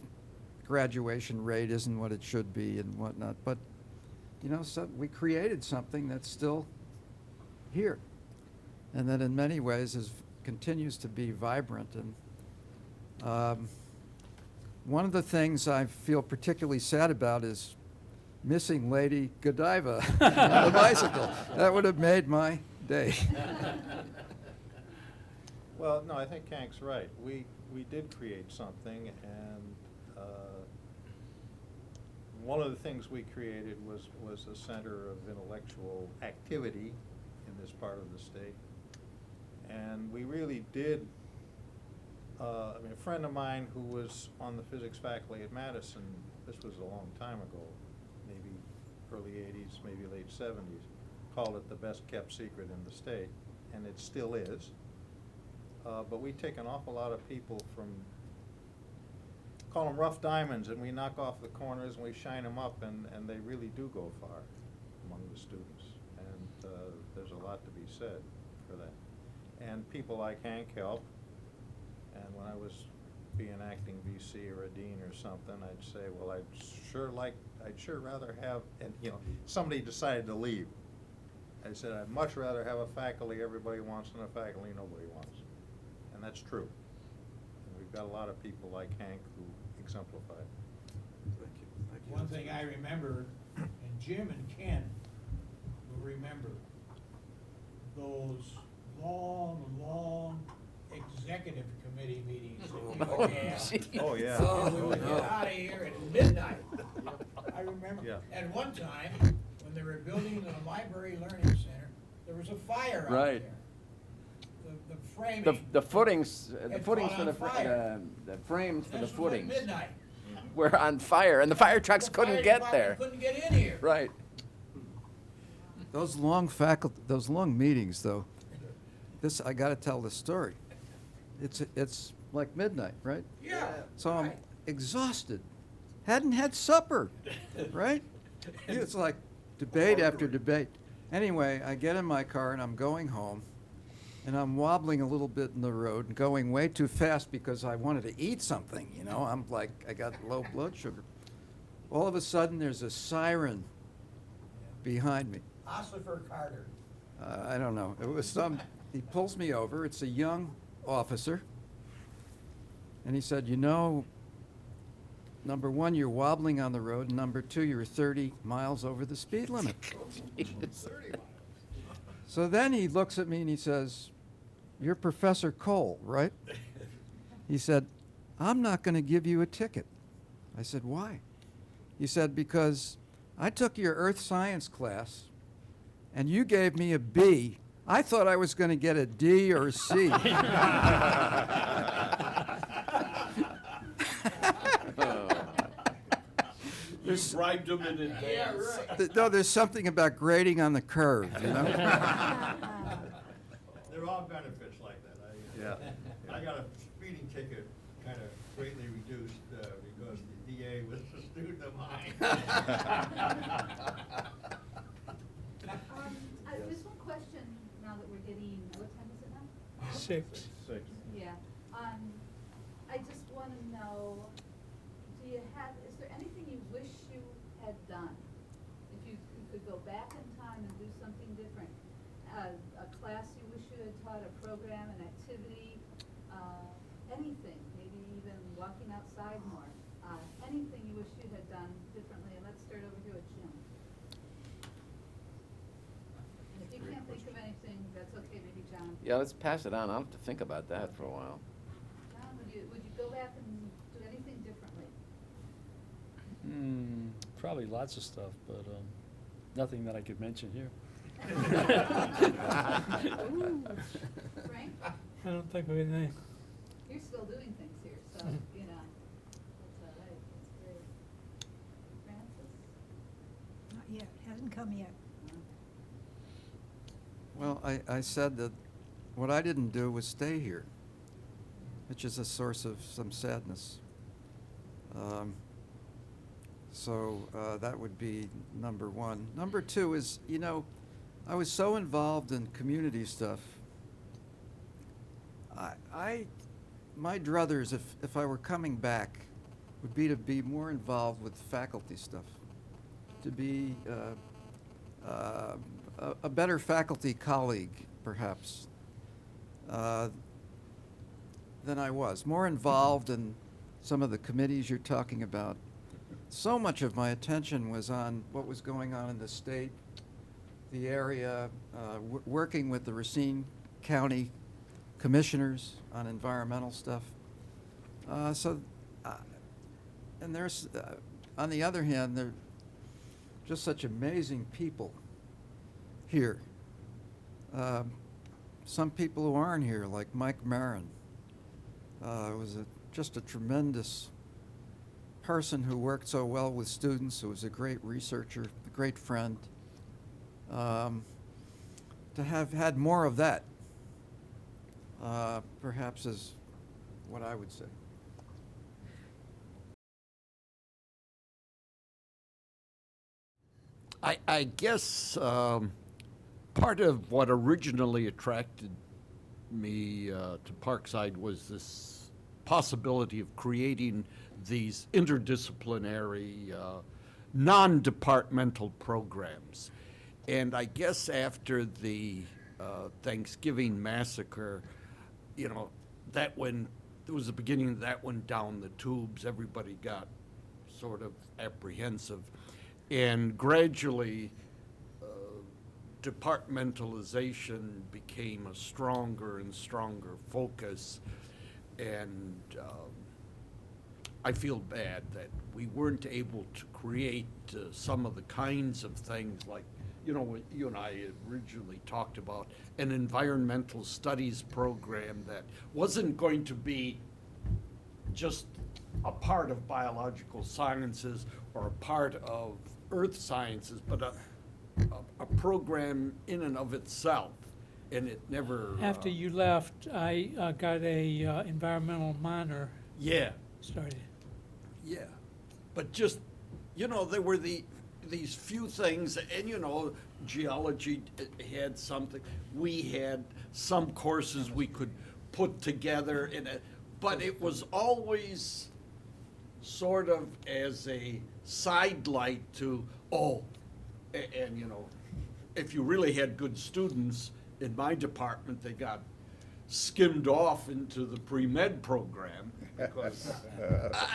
graduation rate isn't what it should be and whatnot, but you know, so we created something that's still here, and that in many ways continues to be vibrant. And one of the things I feel particularly sad about is missing Lady Godiva on the bicycle. That would have made my day. Well, no, I think Hank's right. We did create something, and one of the things we created was a center of intellectual activity in this part of the state. And we really did, I mean, a friend of mine who was on the physics faculty at Madison, this was a long time ago, maybe early 80s, maybe late 70s, called it the best kept secret in the state, and it still is. But we take an awful lot of people from, call them rough diamonds, and we knock off the corners and we shine them up, and they really do go far among the students. And there's a lot to be said for that. And people like Hank help. And when I was being acting VC or a dean or something, I'd say, well, I'd sure rather have, and you know, somebody decided to leave. I said, I'd much rather have a faculty everybody wants than a faculty nobody wants. And that's true. And we've got a lot of people like Hank who exemplify it. Thank you. One thing I remember, and Jim and Ken will remember, those long executive committee meetings that we would have. Oh, yeah. And we would get out of here at midnight. I remember, Yeah. at one time, when they were building the library learning center, there was a fire out Right. there. The framing. The footings, the had footings caught for on the fire. the frames for the This was at footings. midnight. were on fire, and the fire trucks The couldn't fire get department there. couldn't get in here. Right. Those long meetings, though. I got to tell the story. It's like midnight, right? Yeah. So I'm exhausted. Hadn't had supper, right? It's like debate after debate. Anyway, I get in my car and I'm going home, and I'm wobbling a little bit in the road and going way too fast because I wanted to eat something, you know? I'm like, I got low blood sugar. All of a sudden, there's a siren behind me. Ossifer Carter. I don't know. It was he pulls me over. It's a young officer. And he said, you know, number one, you're wobbling on the road, and number two, you're 30 miles over the speed limit. So then he looks at me and he says, you're Professor Cole, right? He said, I'm not going to give you a ticket. I said, why? He said, because I took your earth science class, and you gave me a B. I thought I was going to get a D or a C. You bribed him in advance. No, there's something about grading on the curve, you know? There are benefits like that. I got a speeding ticket kind of greatly reduced because the DA was a student of mine. Just one question now that we're getting, what time is it now? 6. Yeah. I just want to know, is there anything you wish you had done? If you could go back in time and do something different? A class you wish you had taught, a program, an activity, anything, maybe even walking outside more. Anything you wish you had done differently? And let's start over here with Jim. And if you can't think of anything, that's okay, maybe John. Yeah, let's pass it on. I'll have to think about that for a while. John, would you go back and do anything differently? Probably lots of stuff, but nothing that I could mention here. Ooh. Frank? I don't think of anything. You're still doing things here, so, you know, that's all right, that's great. Francis? Not yet, hasn't come yet. Well, I said that what I didn't do was stay here, which is a source of some sadness. So that would be number one. Number two is, you know, I was so involved in community stuff. My druthers, if I were coming back, would be to be more involved with faculty stuff, to be a better faculty colleague, perhaps, than I was. More involved in some of the committees you're talking about. So much of my attention was on what was going on in the state, the area, working with the Racine County commissioners on environmental stuff. And there's, on the other hand, there are just such amazing people here. Some people who aren't here, like Mike Marin, was just a tremendous person who worked so well with students, who was a great researcher, a great friend. To have had more of that, perhaps, is what I would say. I guess part of what originally attracted me to Parkside was this possibility of creating these interdisciplinary, non-departmental programs. And I guess after the Thanksgiving massacre, you know, that when it was the beginning that went down the tubes, everybody got sort of apprehensive. And gradually, departmentalization became a stronger and stronger focus. And I feel bad that we weren't able to create some of the kinds of things like, you know, what you and I originally talked about, an environmental studies program that wasn't going to be just a part of biological sciences or a part of earth sciences, but a program in and of itself, and it never. After you left, I got a environmental minor Yeah, started. yeah, but just, there were these few things, and geology had something. We had some courses we could put together in it, but it was always sort of as a sidelight to, and if you really had good students in my department, they got skimmed off into the pre-med program because,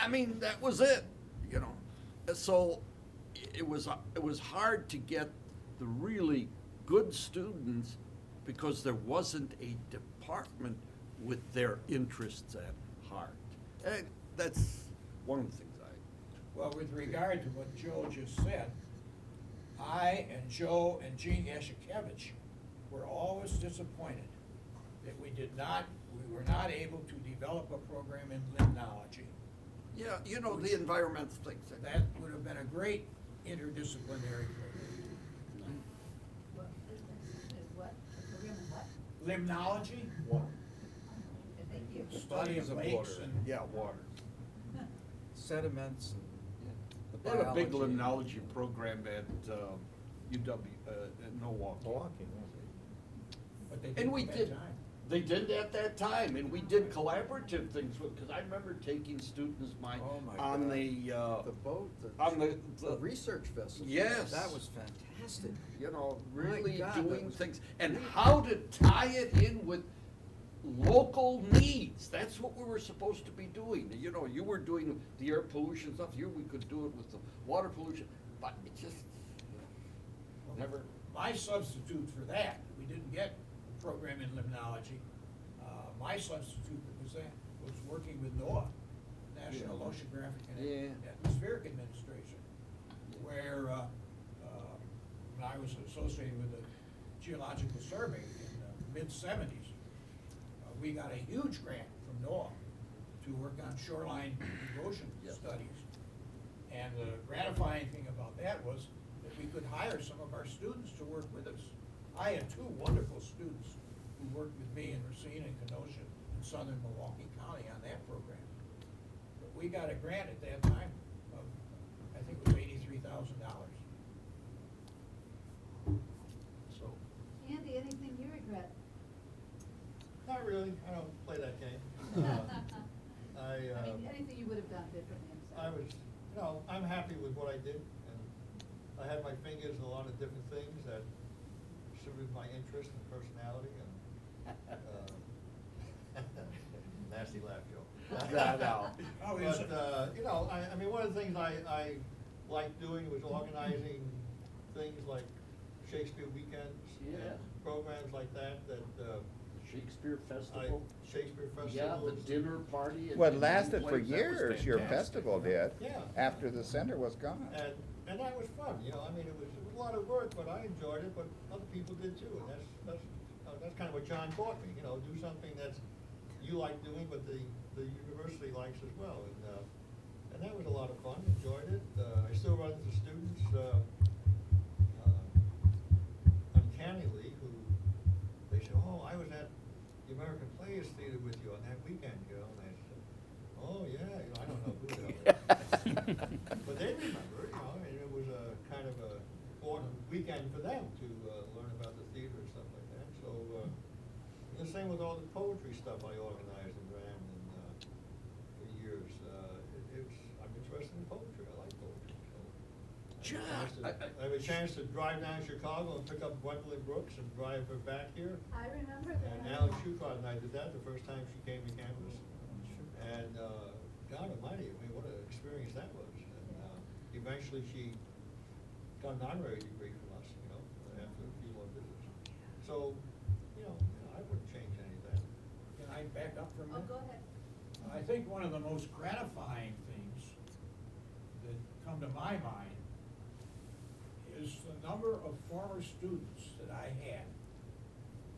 I mean, that was it, So it was hard to get the really good students because there wasn't a department with their interests at heart. And that's one of the things Well, with regard to what Joe just said, I and Joe and Gene Yashikevich were always disappointed that we were not able to develop a program in limnology. Yeah, the environmental things. That would have been a great interdisciplinary program. What, is what, a program in what? Limnology, Thank you. study of lakes and. Yeah, water. Sediments and the They had a big biology. limnology program at UW, at Milwaukee. But they And didn't we at that did, time. they did at that time, and we did collaborative things because I remember taking students Oh my on God. the The boat, on the the research festival. Yes. That was fantastic. really God, that doing was things, and how to tie it in with local needs. That's what we were supposed to be doing. You were doing the air pollution stuff. Here we could do it with the water pollution, but it just never. My substitute for that, we didn't get a program in limnology. My substitute was working with NOAA, National Oceanographic and Atmospheric Administration, where when I was associated with the Geological Survey in the mid-70s, we got a huge grant from NOAA to work on shoreline erosion studies. And the gratifying thing about that was that we could hire some of our students to work with us. I had two wonderful students who worked with me in Racine and Kenosha in southern Milwaukee County on that program. But we got a grant at that time of, I think it was $83,000. So. Andy, anything you regret? Not really, I don't play that game. I mean, anything you would have done differently, I'm sorry. I'm happy with what I did, and I had my fingers in a lot of different things that suited my interest and personality, and, nasty laugh, Joe. No. Oh, is it? But, I mean, one of the things I liked doing was organizing things like Shakespeare weekends. Yeah. And programs like that, Shakespeare Festival. Shakespeare Festival. Yeah, the dinner party. Well, it and lasted for plays. That was years, your fantastic. festival did. Yeah. After the center was gone. And that was fun, I mean, it was a lot of work, but I enjoyed it, but other people did too, and that's kind of what John taught me, do something that you like doing, but the university likes as well, and that was a lot of fun, enjoyed it. I still run into students, uncannily, who, they say, oh, I was at the American Players Theater with you on that weekend, and I said, oh, yeah, I don't know who they are. But they remember, and it was a kind of a important weekend for them to learn about the theater and stuff like that. So, and the same with all the poetry stuff I organized and ran for years. I'm interested in poetry. I like poetry. So I have a chance to drive down to Chicago and pick up Gwendolyn Brooks and drive her back here. I remember that. And Alan Schucott and I did that the first time she came to campus. And God Almighty, I mean, what an experience that was. And eventually she got an honorary degree from us, after a few more visits. So, I wouldn't change any of that. Can I back up for a Oh, minute? go ahead. I think one of the most gratifying things that come to my mind is the number of former students that I had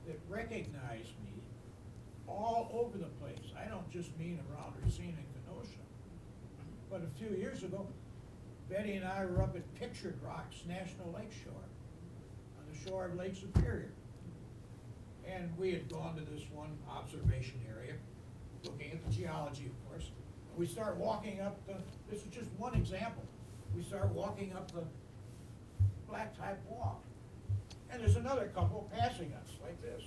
that recognize me all over the place. I don't just mean around Racine and Kenosha, But a few years ago, Betty and I were up at Pictured Rocks National Lake Shore, on the shore of Lake Superior. And we had gone to this one observation area, looking at the geology, of course. We start walking up this is just one example. We start walking up the blacktop walk. And there's another couple passing us like this.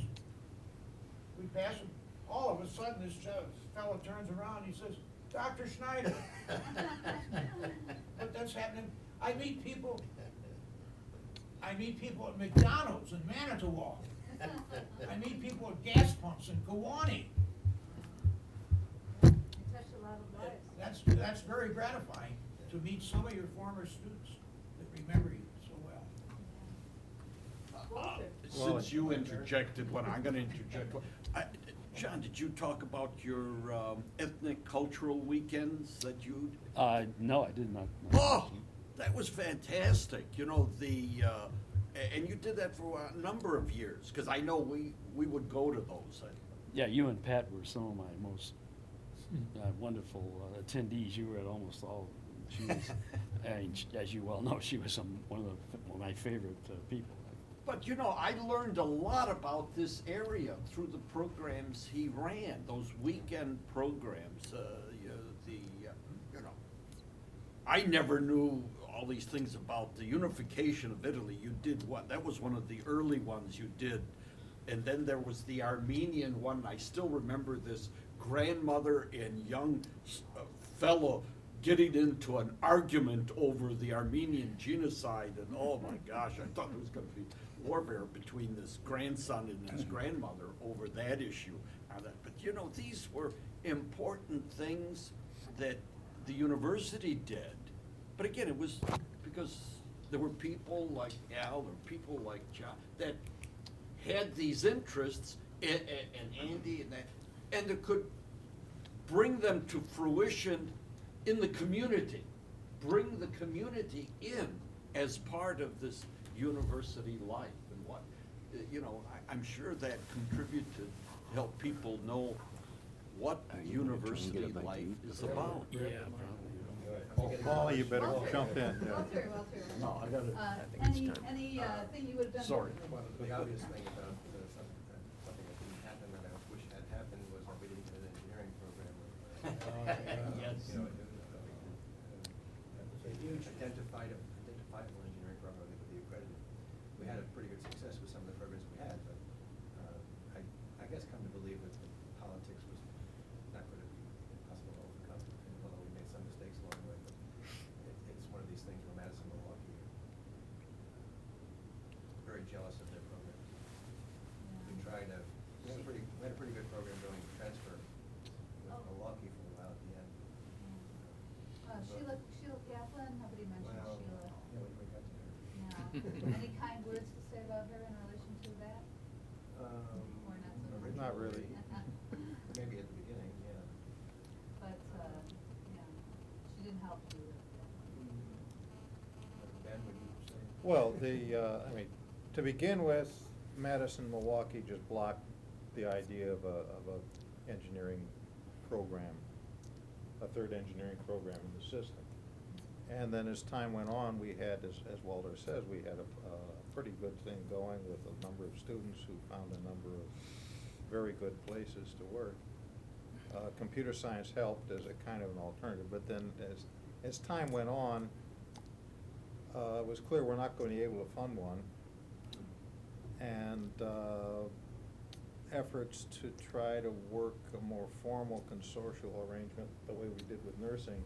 We pass them. All of a sudden, this fellow turns around and he says, "Dr. Schneider." But that's happening. I meet people at McDonald's in Manitowoc. I meet people at gas pumps in Kewanee. You touch a lot of lives. That's very gratifying to meet some of your former students that remember you so well. Since you interjected one, I'm going to interject one. John, did you talk about your ethnic cultural weekends that you? No, I did not. Oh, that was fantastic. You know, and you did that for a number of years, because I know we would go to those. Yeah, you and Pat were some of my most wonderful attendees. You were at almost all of them. She was, and as you well know, she was one of my favorite people. But you know, I learned a lot about this area through the programs he ran, those weekend programs. I never knew all these things about the unification of Italy. You did what? That was one of the early ones you did. And then there was the Armenian one. I still remember this grandmother and young fellow getting into an argument over the Armenian genocide. And oh my gosh, I thought there was going to be warfare between this grandson and his grandmother over that issue. But you know, these were important things that the university did. But again, it was because there were people like Al or people like John that had these interests, and Andy and that, and that could bring them to fruition in the community, bring the community in as part of this university life. And what, you know, I'm sure that contributed to help people know what university life is about. Yeah, probably. Paul, you better jump in. Well through. No, I got it. Anything you would have done Sorry. differently? Well, the obvious thing about something that didn't happen that I wish had happened was that we didn't get an engineering program. Yes. You know, a huge identifiable engineering program that would be accredited. We had a pretty good success with some of the programs we had, but I guess come to believe that the politics was not going to be impossible to overcome, although we made some mistakes along the way. But it's one of these things where Madison and Milwaukee are very jealous of their programs. We tried to, we had a pretty good program going to transfer with Milwaukee for a while at the end. Sheila Kaplan, nobody mentioned Well, Sheila. yeah, we got to her. Yeah. Any kind words to say about her in relation to that? Or not so much? Not really. Maybe at the beginning, yeah. But, yeah, she didn't help you. Ben, would you say? Well, I mean, to begin with, Madison, Milwaukee just blocked the idea of a engineering program, a third engineering program in the system. And then as time went on, we had, as Walter says, we had a pretty good thing going with a number of students who found a number of very good places to work. Computer science helped as a kind of an alternative, but then as time went on, it was clear we're not going to be able to fund one. And efforts to try to work a more formal consortial arrangement, the way we did with nursing,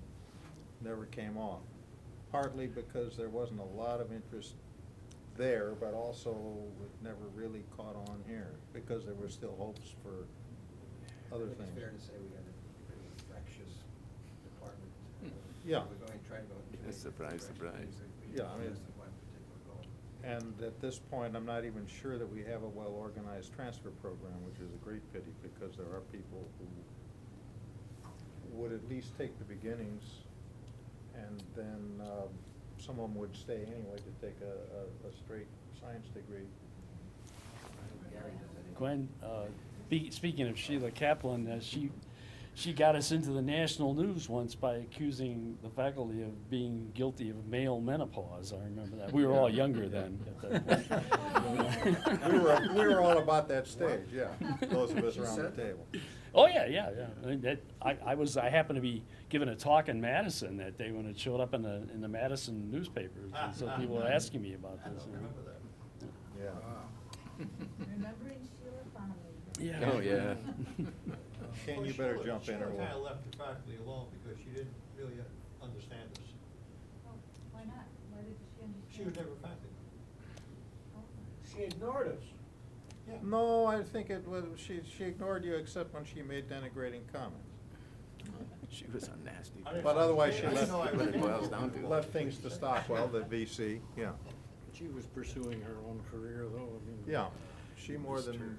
never came off. Partly because there wasn't a lot of interest there, but also it never really caught on here, because there were still hopes for other things. It's fair to say we got a pretty fractious department. Yeah. We're going to try to go in two Surprise, surprise. Yeah, I mean, one particular goal. and at this point, I'm not even sure that we have a well-organized transfer program, which is a great pity, because there are people who would at least take the beginnings, and then some of them would stay anyway to take a straight science degree. Gwen, speaking of Sheila Kaplan, She got us into the national news once by accusing the faculty of being guilty of male menopause. I remember that. We were all younger then at that point. We were all about that stage, yeah, those of us around the table. Oh, yeah, yeah, yeah. I mean, I happened to be giving a talk in Madison that day when it showed up in the Madison newspapers. And so people were asking me about this. I remember that. Yeah. Remembering Sheila Fonnelly. Yeah. Oh, yeah. Ken, you better jump in or She we'll. kind of left the faculty alone because she didn't really understand us. Oh, why not? Why did she understand? She was never faculty. She ignored us. No, I think it was, she ignored you except when she made denigrating comments. She was a nasty. But otherwise, she I didn't left, know I What it boils down to. left things to Stockwell, the VC, yeah. She was pursuing her own career, though. I mean, Yeah, she more than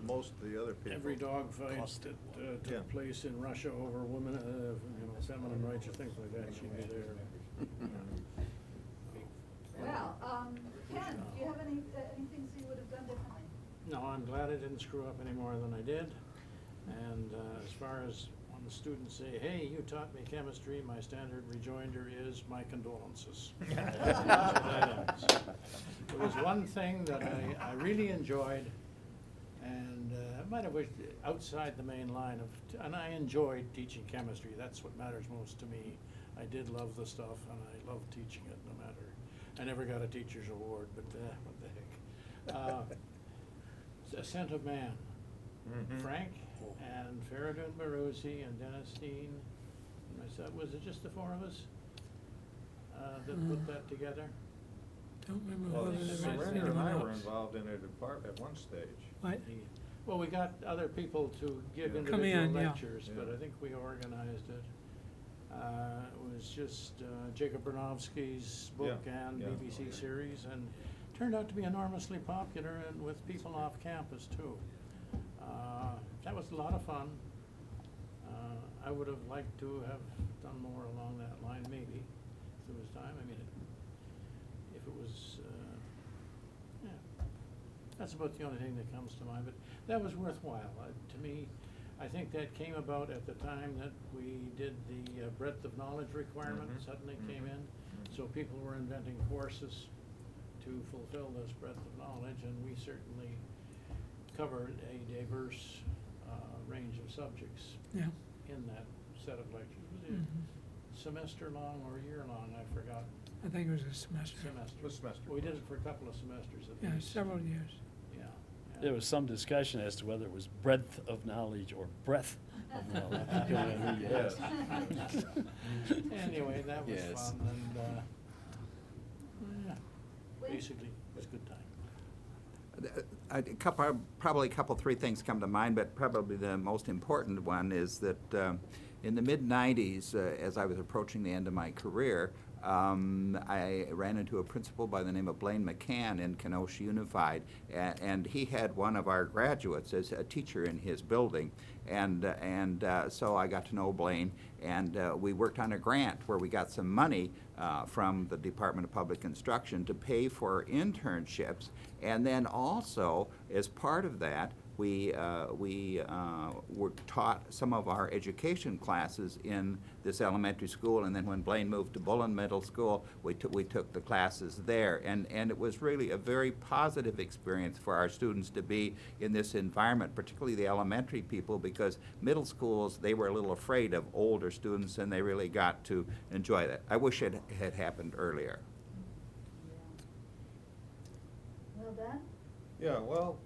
most of the other people. every dog fight that Yeah. took place in Russia over women, feminine rights or things like that, she'd be there. Well, Ken, do you have any things you would have done differently? No, I'm glad I didn't screw up any more than I did. And as far as when the students say, hey, you taught me chemistry, my standard rejoinder is my condolences. That's what that ends. There was one thing that I really enjoyed, and I might have wished outside the main line of, and I enjoyed teaching chemistry. That's what matters most to me. I did love the stuff, and I loved teaching it, no matter. I never got a teacher's award, but what the heck. Ascent of Man. Mhm. Frank and Faradun Baruzzi and Dennis Steen and myself. Was it just the four of us that put that together? Don't remember Well, whether there was Surrender anyone and I were else. involved in it at one stage. What? Well, we got other people to give Yeah. Come individual in, yeah. lectures, but Yeah. I think we organized it. It was just Jacob Bronowski's book Yeah, and yeah. BBC series, and turned out to be enormously popular and with people off campus too. That was a lot of fun. I would have liked to have done more along that line, maybe, if there was time. I mean, if it was, yeah. That's about the only thing that comes to mind, but that was worthwhile. To me, I think that came about at the time that we did the breadth of knowledge requirement Mhm. suddenly Mhm. came in. So people were inventing courses to fulfill this breadth of knowledge, and we certainly covered a diverse range of subjects Yeah. in that set of lectures. Was it Mhm. semester long or year long? I forgot. I think it was a semester. Semester. A semester. We did it for a couple of semesters at Yeah, least. several years. Yeah. There was some discussion as to whether it was breadth of knowledge or breadth of knowledge. depending on who you ask. Anyway, that was Yes. fun, and, yeah, Wait. basically, it was a good time. Probably a couple, three things come to mind, but probably the most important one is that in the mid-'90s, as I was approaching the end of my career, I ran into a principal by the name of Blaine McCann in Kenosha Unified, and he had one of our graduates as a teacher in his building, and so I got to know Blaine, and we worked on a grant where we got some money from the Department of Public Instruction to pay for internships, and then also, as part of that, we were taught some of our education classes in this elementary school, and then when Blaine moved to Bullen Middle School, we took the classes there, and it was really a very positive experience for our students to be in this environment, particularly the elementary people, because middle schools, they were a little afraid of older students, and they really got to enjoy that. I wish it had happened earlier. Well done. Yeah, well,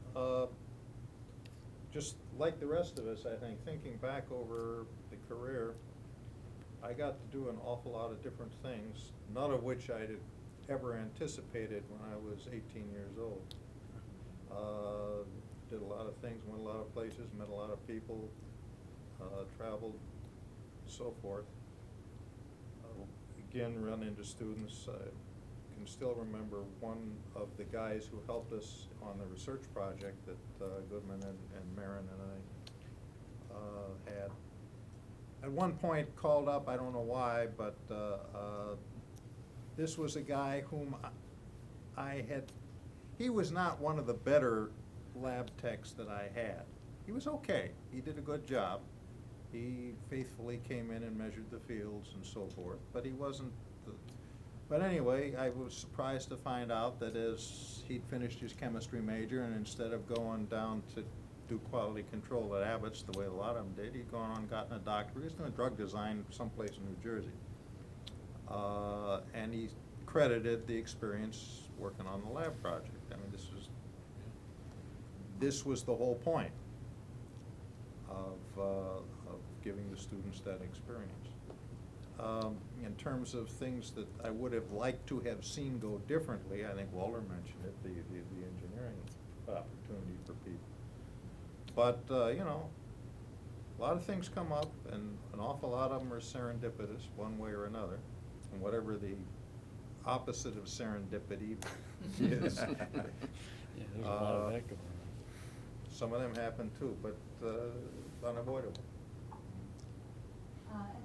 just like the rest of us, I think, thinking back over the career, I got to do an awful lot of different things, none of which I had ever anticipated when I was 18 years old. Did a lot of things, went a lot of places, met a lot of people, traveled, so forth. Again, run into students. I can still remember one of the guys who helped us on the research project that Goodman and Marin and I had. At one point called up, I don't know why, but this was a guy whom he was not one of the better lab techs that I had. He was okay, he did a good job, He faithfully came in and measured the fields and so forth, but he wasn't but anyway, I was surprised to find out that as he'd finished his chemistry major, and instead of going down to do quality control at Abbott's the way a lot of them did, he'd gone on and gotten a doctorate. He was doing drug design someplace in New Jersey. And he credited the experience working on the lab project. I mean, this was the whole point of giving the students that experience. In terms of things that I would have liked to have seen go differently, I think Walter mentioned it, the engineering opportunity for people. But, you know, a lot of things come up, and an awful lot of them are serendipitous, one way or another, and whatever the opposite of serendipity is. Yeah, there's a lot of that going on. Some of them happen too, but unavoidable.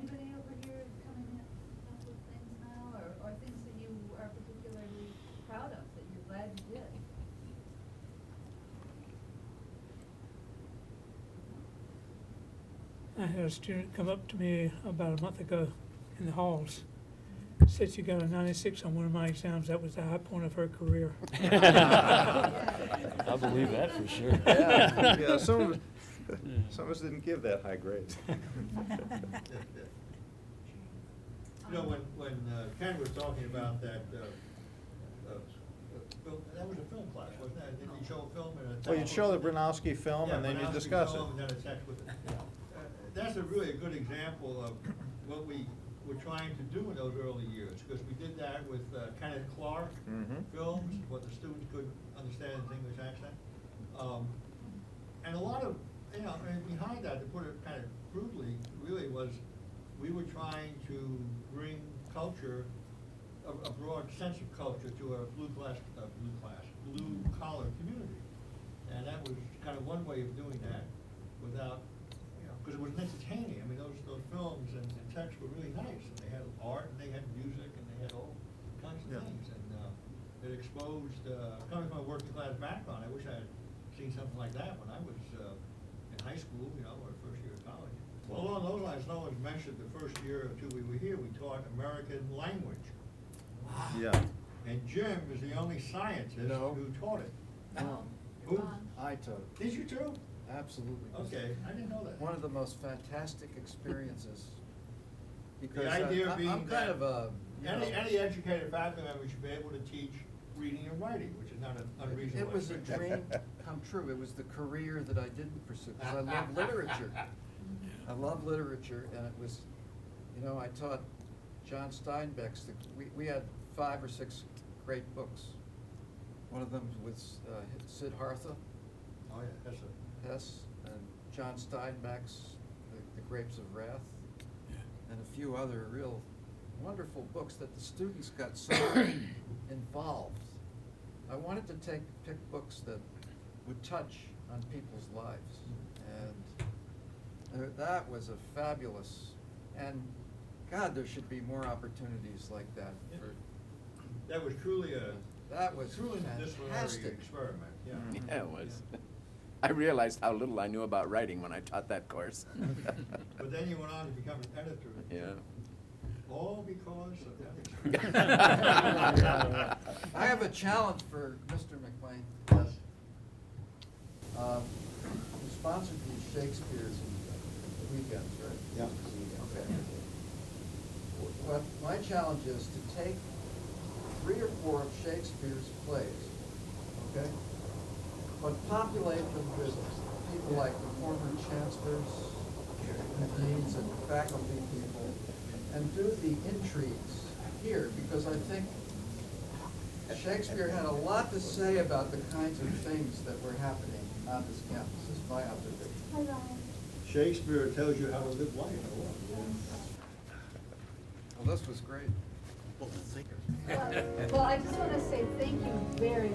Anybody over here coming up with things now, or things that you are particularly proud of, that you're glad you did? I had a student come up to me about a month ago in the halls. Said she got a 96 on one of my exams. That was the high point of her career. I believe that for sure. Yeah, yeah, some of us didn't give that high grades. You know, when Ken was talking about that, that was a film class, wasn't it? Didn't you show a film? Well, you'd show the Bronowski film, and then you'd discuss it. And then a text with it. That's really a good example of what we were trying to do in those early years, because we did that with Kenneth Clark films, what the students could understand his English accent. And a lot of, you know, and behind that, to put it kind of crudely, really was, we were trying to bring culture, a broad sense of culture to a blue-collar community. And that was kind of one way of doing that without, you know, because it was entertaining. I mean, those films and texts were really nice, and they had art, and they had music, and they had all kinds of things. And it exposed, coming from a working-class background, I wish I had seen something like that when I was in high school, you know, or first year of college. Well, along those lines, no one's mentioned the first year or two we were here, we taught American language. Yeah. And Jim is the only scientist who taught it. Who? I taught it. Did you too? Absolutely. Okay, I didn't know that. One of the most fantastic experiences. Because The idea being I'm kind of a, any educated faculty member should be able to teach reading and writing, which is not an unreasonable. It was a dream come true. It was the career that I didn't pursue, because I love literature. I love literature, and it was, you know, I taught John Steinbeck's, we had 5 or 6 great books. One of them was Sid Hartha. Oh, yeah, that's it. Hess, and John Steinbeck's The Grapes of Wrath, and a few other real wonderful books that the students got so involved. I wanted to pick books that would touch on people's lives, and that was a fabulous, and God, there should be more opportunities like that. That was truly a truly disciplinary experiment. Yeah. Yeah, it was. I realized how little I knew about writing when I taught that course. But then you went on to become an editor. Yeah. All because of that I have a challenge for Mr. McLean. Yes. You sponsored these Shakespeare's weekends, right? Yeah. Okay. What my challenge is to take 3 or 4 of Shakespeare's plays, okay? But populate them with people like the former chancellors, and deans, and faculty people, and do the intrigues here, because I think Shakespeare had a lot to say about the kinds of things that were happening on this campus, is my observation. Shakespeare tells you how to live life. Well, this was great. Well, I just want to say thank you very,